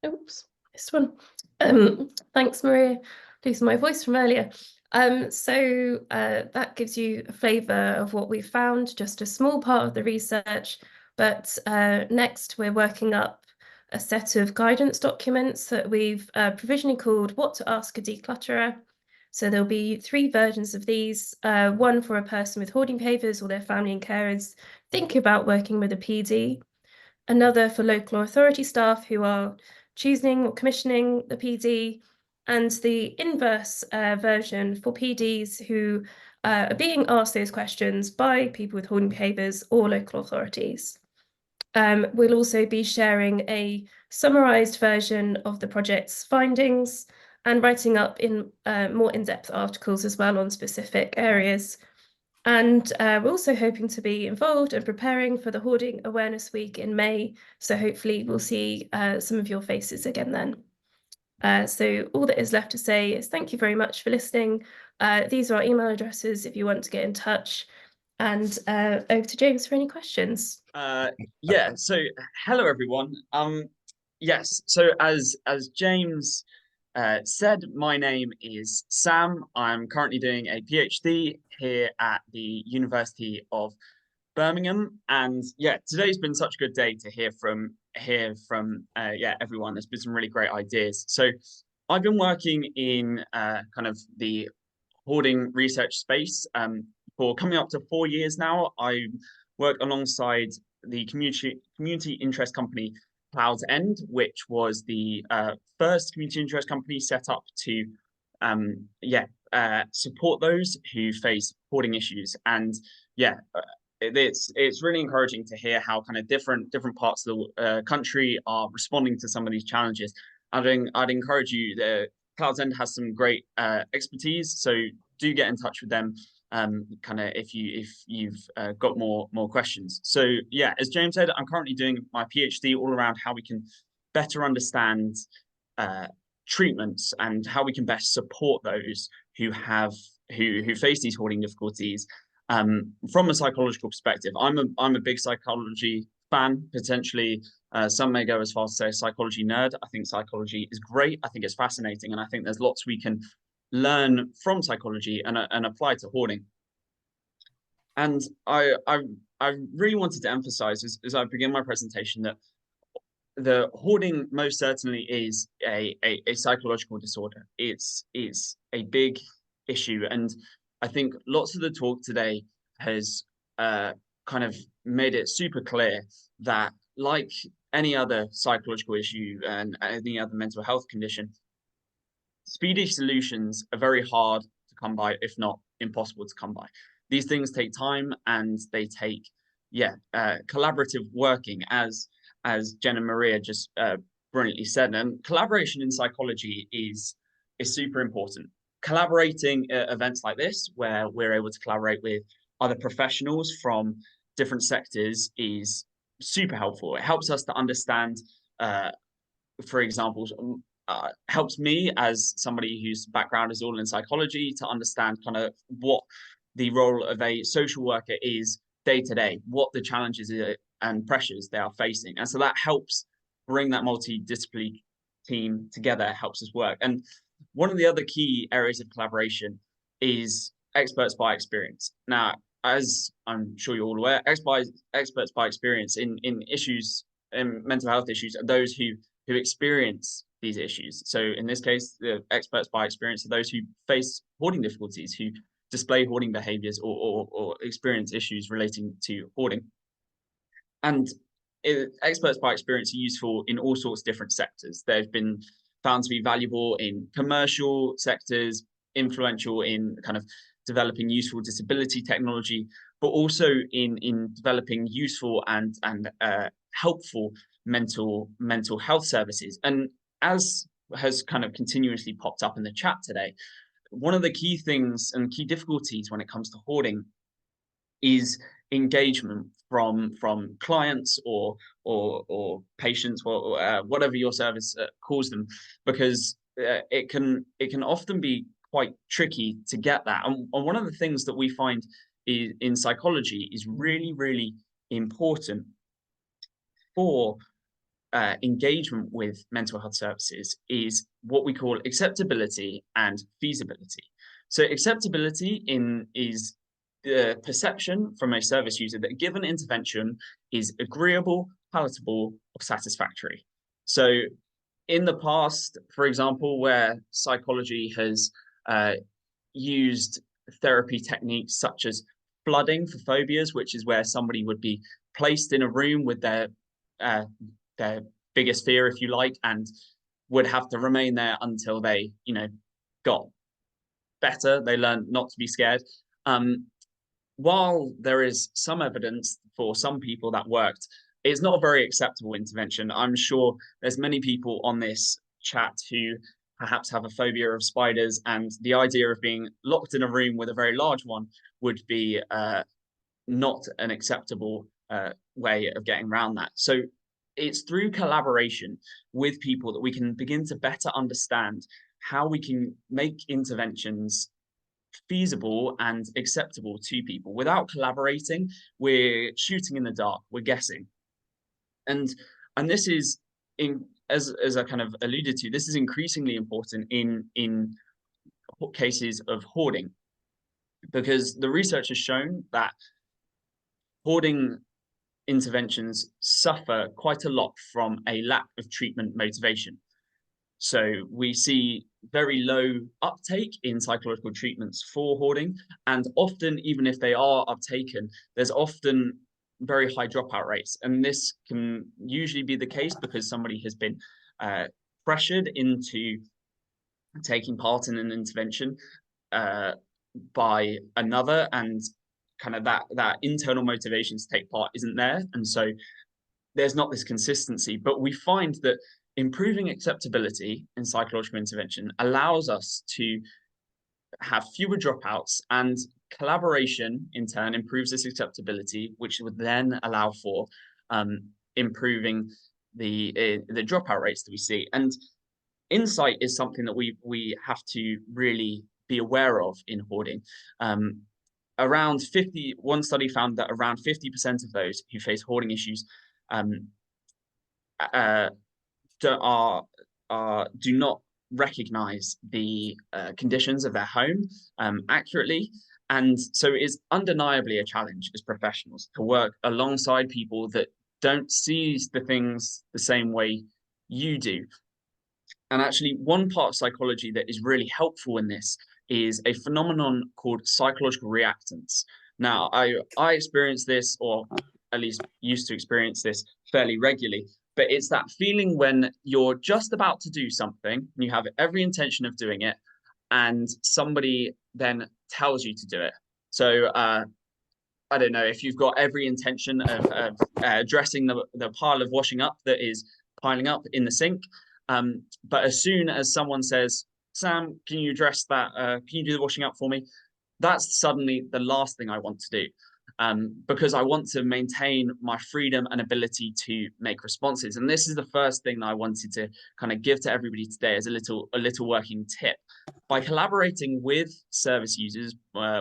Speaker 3: Oops, this one. Thanks, Maria. Losing my voice from earlier. That gives you a flavour of what we've found, just a small part of the research. But next, we're working up a set of guidance documents that we've provisionally called What to Ask a Declutterer. So there'll be 3 versions of these, one for a person with hoarding behaviours or their family and carers thinking about working with a PD, another for local authority staff who are choosing or commissioning the PD, and the inverse version for PDs who are being asked those questions by people with hoarding behaviours or local authorities. We'll also be sharing a summarised version of the project's findings and writing up in more in-depth articles as well on specific areas. And we're also hoping to be involved and preparing for the Hoarding Awareness Week in May. So hopefully we'll see some of your faces again then. So all that is left to say is thank you very much for listening. These are our email addresses if you want to get in touch. And over to James for any questions.
Speaker 5: Yeah, so hello everyone. Yes, so as James said, my name is Sam. I'm currently doing a PhD here at the University of Birmingham, and yeah, today's been such a good day to hear from everyone. There's been some really great ideas. So I've been working in kind of the hoarding research space for coming up to 4 years now. I work alongside the community interest company Clouds End, which was the first community interest company set up to support those who face hoarding issues. And yeah, it's really encouraging to hear how kind of different parts of the country are responding to some of these challenges. I'd encourage you. The Clouds End has some great expertise, so do get in touch with them. Kind of if you've got more questions. So yeah, as James said, I'm currently doing my PhD all around how we can better understand treatments and how we can best support those who face these hoarding difficulties from a psychological perspective. I'm a big psychology fan, potentially. Some may go as far as to say psychology nerd. I think psychology is great. I think it's fascinating, and I think there's lots we can learn from psychology and apply to hoarding. And I really wanted to emphasize as I begin my presentation that the hoarding most certainly is a psychological disorder. It's a big issue, and I think lots of the talk today has kind of made it super clear that, like any other psychological issue and any other mental health condition, speedy solutions are very hard to come by, if not impossible to come by. These things take time, and they take collaborative working, as Jen and Maria just brilliantly said. And collaboration in psychology is super important. Collaborating at events like this, where we're able to collaborate with other professionals from different sectors, is super helpful. It helps us to understand, for example, helps me as somebody whose background is all in psychology to understand kind of what the role of a social worker is day to day, what the challenges and pressures they are facing. And so that helps bring that multidisciplinary team together, helps us work. And one of the other key areas of collaboration is experts by experience. Now, as I'm sure you're all aware, experts by experience in issues, in mental health issues, are those who experience these issues. So in this case, the experts by experience are those who face hoarding difficulties, who display hoarding behaviours or experience issues relating to hoarding. And experts by experience are useful in all sorts of different sectors. They've been found to be valuable in commercial sectors, influential in kind of developing useful disability technology, but also in developing useful and helpful mental health services. And as has kind of continuously popped up in the chat today, one of the key things and key difficulties when it comes to hoarding is engagement from clients or patients, or whatever your service calls them, because it can often be quite tricky to get that. And one of the things that we find in psychology is really, really important for engagement with mental health services is what we call acceptability and feasibility. So acceptability is the perception from a service user that a given intervention is agreeable, palatable, or satisfactory. So in the past, for example, where psychology has used therapy techniques such as flooding for phobias, which is where somebody would be placed in a room with their biggest fear, if you like, and would have to remain there until they, got better. They learned not to be scared. While there is some evidence for some people that worked, it's not a very acceptable intervention. I'm sure there's many people on this chat who perhaps have a phobia of spiders, and the idea of being locked in a room with a very large one would be not an acceptable way of getting around that. So it's through collaboration with people that we can begin to better understand how we can make interventions feasible and acceptable to people. Without collaborating, we're shooting in the dark, we're guessing. And this is, as I kind of alluded to, this is increasingly important in cases of hoarding, because the research has shown that hoarding interventions suffer quite a lot from a lack of treatment motivation. So we see very low uptake in psychological treatments for hoarding, and often, even if they are uptaken, there's often very high dropout rates. And this can usually be the case because somebody has been pressured into taking part in an intervention by another, and kind of that internal motivation to take part isn't there. And so there's not this consistency. But we find that improving acceptability in psychological intervention allows us to have fewer dropouts, and collaboration in turn improves this acceptability, which would then allow for improving the dropout rates that we see. And insight is something that we have to really be aware of in hoarding. One study found that around 50% of those who face hoarding issues do not recognize the conditions of their home accurately. And so it's undeniably a challenge as professionals to work alongside people that don't see the things the same way you do. And actually, one part of psychology that is really helpful in this is a phenomenon called psychological reactance. Now, I experience this, or at least used to experience this fairly regularly, but it's that feeling when you're just about to do something and you have every intention of doing it, and somebody then tells you to do it. So I don't know, if you've got every intention of addressing the pile of washing up that is piling up in the sink, but as soon as someone says, Sam, can you address that? Can you do the washing up for me? That's suddenly the last thing I want to do, because I want to maintain my freedom and ability to make responses. And this is the first thing that I wanted to kind of give to everybody today as a little working tip. By collaborating with service users,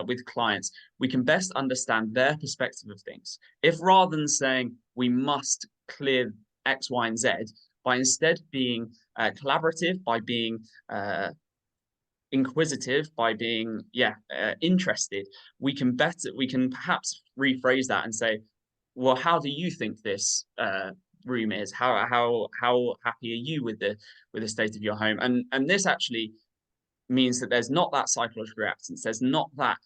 Speaker 5: with clients, we can best understand their perspective of things. If rather than saying we must clear X, Y, and Z, by instead being collaborative, by being inquisitive, by being interested, we can perhaps rephrase that and say, well, how do you think this room is? How happy are you with the state of your home? And this actually means that there's not that psychological reactance, there's not that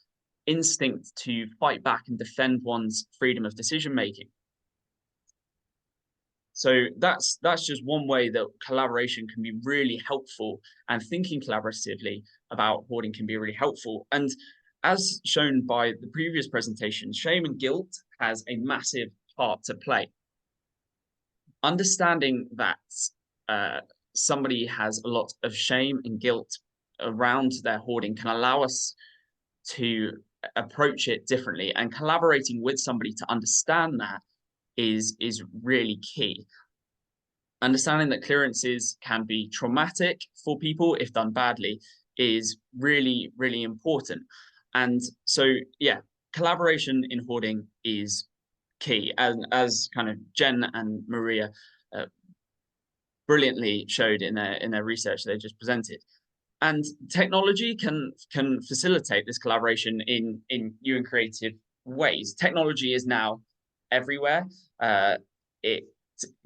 Speaker 5: instinct to fight back and defend one's freedom of decision making. So that's just one way that collaboration can be really helpful, and thinking collaboratively about hoarding can be really helpful. And as shown by the previous presentation, shame and guilt has a massive part to play. Understanding that somebody has a lot of shame and guilt around their hoarding can allow us to approach it differently, and collaborating with somebody to understand that is really key. Understanding that clearances can be traumatic for people if done badly is really, really important. And so, yeah, collaboration in hoarding is key, as kind of Jen and Maria brilliantly showed in their research they just presented. And technology can facilitate this collaboration in new and creative ways. Technology is now everywhere. It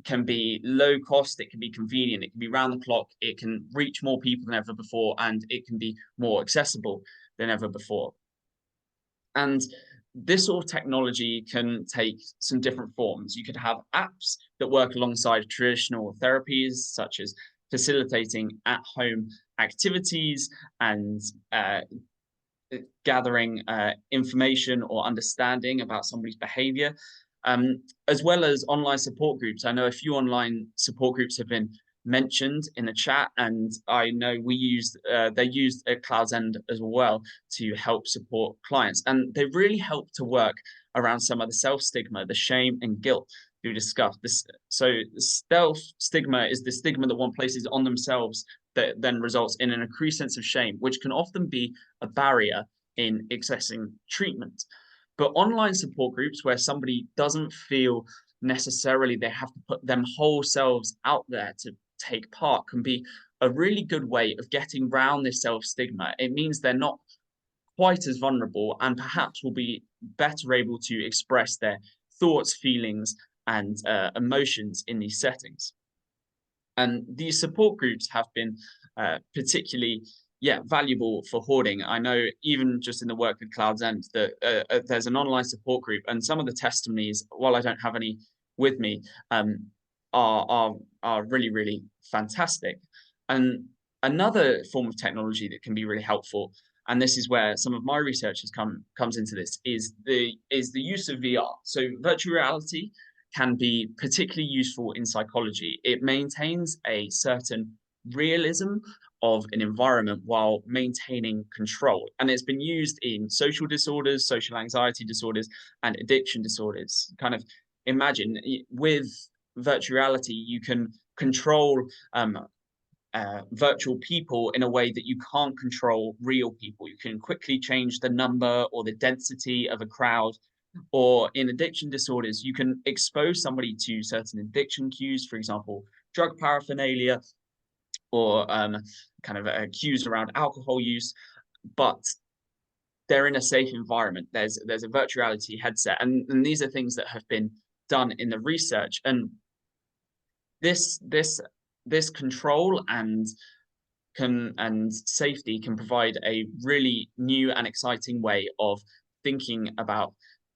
Speaker 5: can be low cost, it can be convenient, it can be round the clock, it can reach more people than ever before, and it can be more accessible than ever before. And this sort of technology can take some different forms. You could have apps that work alongside traditional therapies, such as facilitating at-home activities and gathering information or understanding about somebody's behavior, as well as online support groups. I know a few online support groups have been mentioned in the chat, and I know they used at Cloud's End as well to help support clients, and they really help to work around some of the self-stigma, the shame and guilt we discussed. So the self-stigma is the stigma that one places on themselves that then results in an increased sense of shame, which can often be a barrier in accessing treatment. But online support groups where somebody doesn't feel necessarily they have to put them whole selves out there to take part can be a really good way of getting around this self-stigma. It means they're not quite as vulnerable and perhaps will be better able to express their thoughts, feelings, and emotions in these settings. And these support groups have been particularly valuable for hoarding. I know even just in the work with Cloud's End that there's an online support group, and some of the testimonies, while I don't have any with me, are really, really fantastic. And another form of technology that can be really helpful, and this is where some of my research comes into this, is the use of VR. So virtual reality can be particularly useful in psychology. It maintains a certain realism of an environment while maintaining control. And it's been used in social disorders, social anxiety disorders, and addiction disorders. Kind of imagine with virtual reality, you can control virtual people in a way that you can't control real people. You can quickly change the number or the density of a crowd. Or in addiction disorders, you can expose somebody to certain addiction cues, for example, drug paraphernalia, kind of cues around alcohol use, but they're in a safe environment. There's a virtual reality headset, and these are things that have been done in the research. And this control and safety can provide a really new and exciting way of thinking about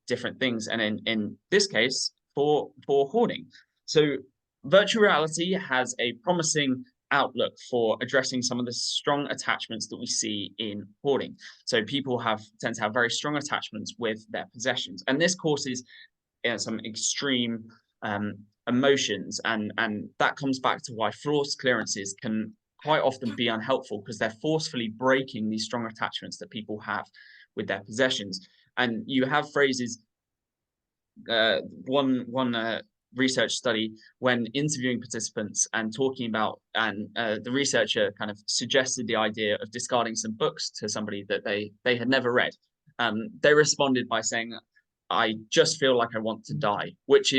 Speaker 5: different things. And in this case, for hoarding. So virtual reality has a promising outlook for addressing some of the strong attachments that we see in hoarding. So people tend to have very strong attachments with their possessions, and this causes some extreme emotions, and that comes back to why forced clearances can quite often be unhelpful, because they're forcefully breaking these strong attachments that people have with their possessions. And you have phrases, one research study, when interviewing participants and talking about, and the researcher kind of suggested the idea of discarding some books to somebody that they had never read. They responded by saying, "I just feel like I want to die," which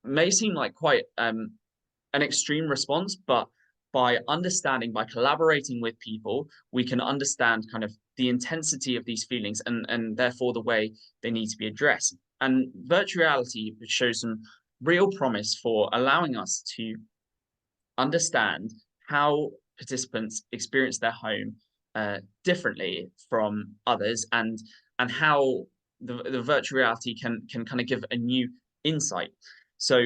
Speaker 5: may seem like quite an extreme response, but by collaborating with people, we can understand kind of the intensity of these feelings and therefore the way they need to be addressed. And virtual reality shows some real promise for allowing us to understand how participants experience their home differently from others, and how the virtual reality can kind of give a new insight. So,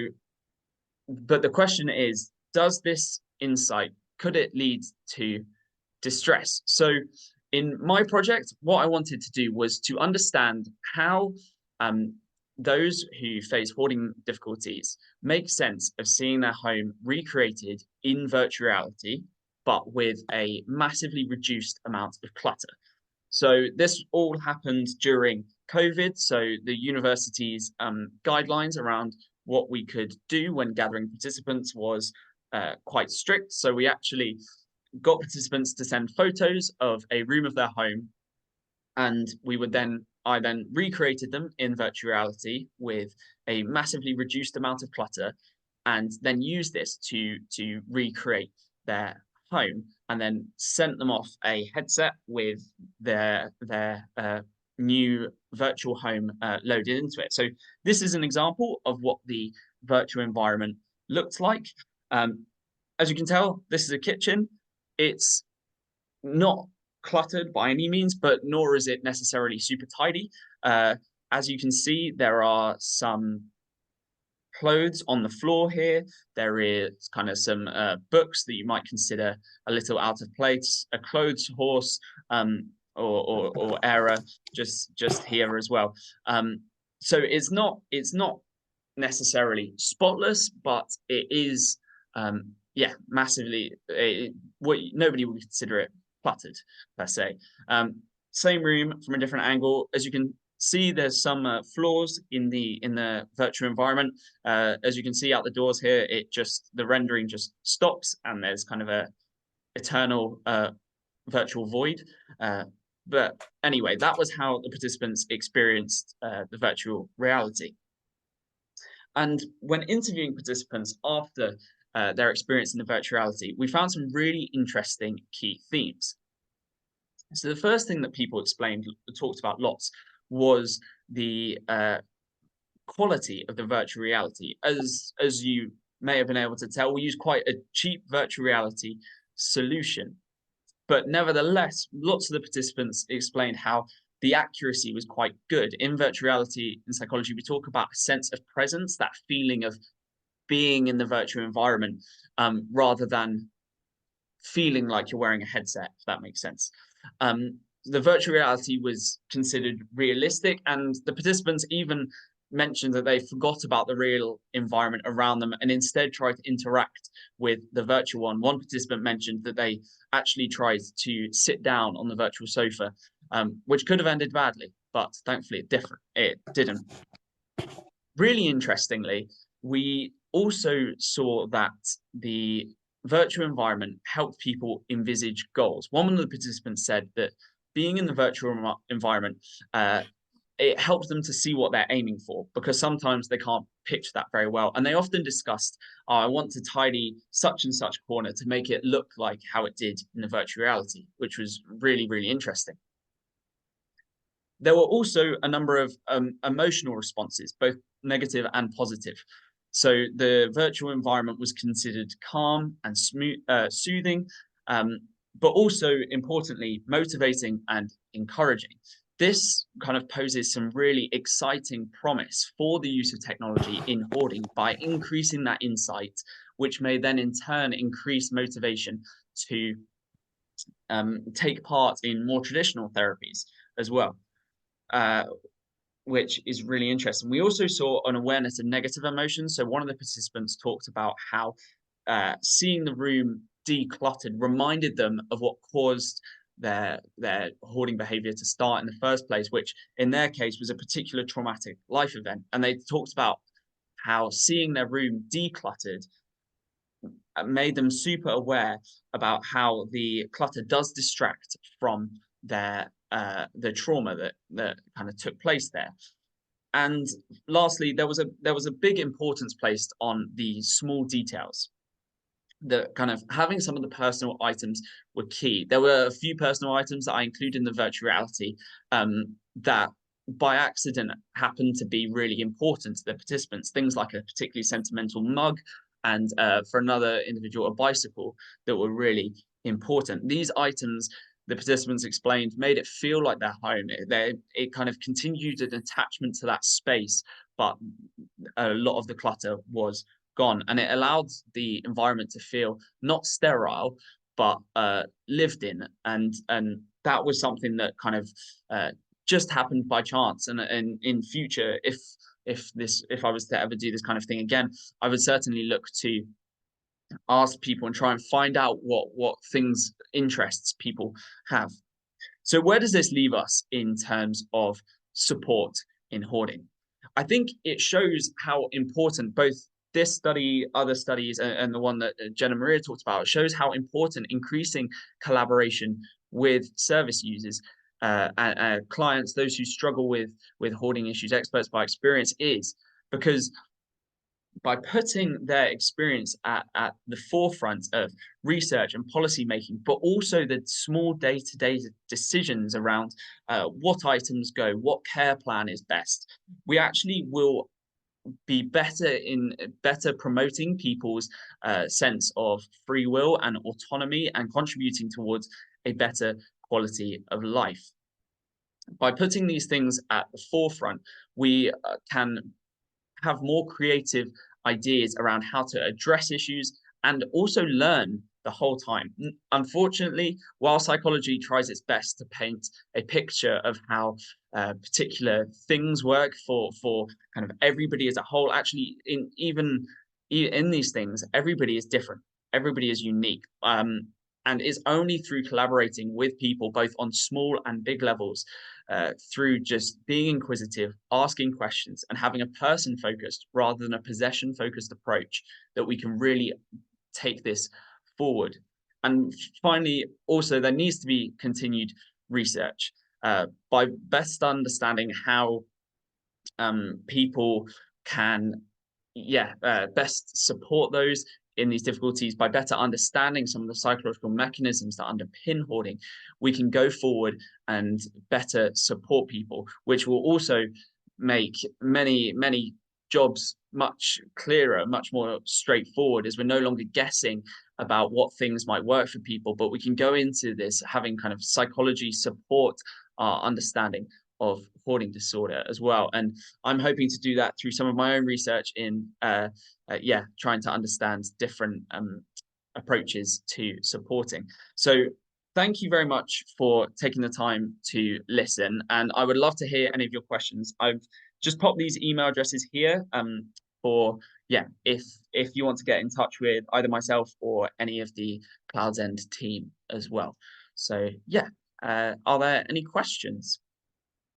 Speaker 5: but the question is, does this insight, could it lead to distress? So in my project, what I wanted to do was to understand how those who face hoarding difficulties make sense of seeing their home recreated in virtual reality, but with a massively reduced amount of clutter. So this all happened during COVID. So the university's guidelines around what we could do when gathering participants was quite strict. So we actually got participants to send photos of a room of their home, and I then recreated them in virtual reality with a massively reduced amount of clutter, and then used this to recreate their home, and then sent them off a headset with their new virtual home loaded into it. So this is an example of what the virtual environment looked like. As you can tell, this is a kitchen. It's not cluttered by any means, but nor is it necessarily super tidy. As you can see, there are some clothes on the floor here. There is kind of some books that you might consider a little out of place, a clothes horse or error just here as well. So it's not necessarily spotless, but it is massively, nobody would consider it cluttered per se. Same room from a different angle. As you can see, there's some flaws in the virtual environment. As you can see out the doors here, the rendering just stops, and there's kind of a eternal virtual void. But anyway, that was how the participants experienced the virtual reality. And when interviewing participants after their experience in the virtual reality, we found some really interesting key themes. So the first thing that people talked about lots was the quality of the virtual reality. As you may have been able to tell, we use quite a cheap virtual reality solution. But nevertheless, lots of the participants explained how the accuracy was quite good. In virtual reality, in psychology, we talk about a sense of presence, that feeling of being in the virtual environment, rather than feeling like you're wearing a headset, if that makes sense. The virtual reality was considered realistic, and the participants even mentioned that they forgot about the real environment around them and instead tried to interact with the virtual one. One participant mentioned that they actually tried to sit down on the virtual sofa, which could have ended badly, but thankfully it didn't. Really interestingly, we also saw that the virtual environment helped people envisage goals. One of the participants said that being in the virtual environment, it helps them to see what they're aiming for, because sometimes they can't pitched that very well. And they often discussed, oh, I want to tidy such and such corner to make it look like how it did in the virtual reality, which was really, really interesting. There were also a number of emotional responses, both negative and positive. So the virtual environment was considered calm and soothing, but also importantly, motivating and encouraging. This kind of poses some really exciting promise for the use of technology in hoarding by increasing that insight, which may then in turn increase motivation to take part in more traditional therapies as well. Which is really interesting. We also saw an awareness of negative emotions. So one of the participants talked about how seeing the room decluttered reminded them of what caused their hoarding behavior to start in the first place, which in their case was a particular traumatic life event. And they talked about how seeing their room decluttered made them super aware about how the clutter does distract from their the trauma that kind of took place there. And lastly, there was a big importance placed on the small details. The kind of having some of the personal items were key. There were a few personal items that I included in the virtual reality that by accident happened to be really important to the participants. Things like a particularly sentimental mug, and for another individual, a bicycle, that were really important. These items, the participants explained, made it feel like their home. It kind of continued an attachment to that space, but a lot of the clutter was gone, and it allowed the environment to feel not sterile, but lived in. And that was something that kind of just happened by chance. And in future, if I was to ever do this kind of thing again, I would certainly look to ask people and try and find out what things, interests people have. So where does this leave us in terms of support in hoarding? I think it shows how important both this study, other studies, and the one that Jen and Maria talked about, shows how important increasing collaboration with service users, clients, those who struggle with hoarding issues, experts by experience, is, because by putting their experience at the forefront of research and policy making, but also the small day-to-day decisions around what items go, what care plan is best, we actually will be better promoting people's sense of free will and autonomy, and contributing towards a better quality of life. By putting these things at the forefront, we can have more creative ideas around how to address issues and also learn the whole time. Unfortunately, while psychology tries its best to paint a picture of how particular things work for kind of everybody as a whole, actually even in these things, everybody is different, everybody is unique, and it's only through collaborating with people both on small and big levels, through just being inquisitive, asking questions, and having a person-focused rather than a possession-focused approach, that we can really take this forward. And finally, also, there needs to be continued research by best understanding how people can best support those in these difficulties. By better understanding some of the psychological mechanisms that underpin hoarding, we can go forward and better support people, which will also make many jobs much clearer, much more straightforward, as we're no longer guessing about what things might work for people, but we can go into this having kind of psychology support our understanding of hoarding disorder as well. And I'm hoping to do that through some of my own research in trying to understand different approaches to supporting. So thank you very much for taking the time to listen, and I would love to hear any of your questions. I've just popped these email addresses here if you want to get in touch with either myself or any of the Clouds End team as well. So are there any questions?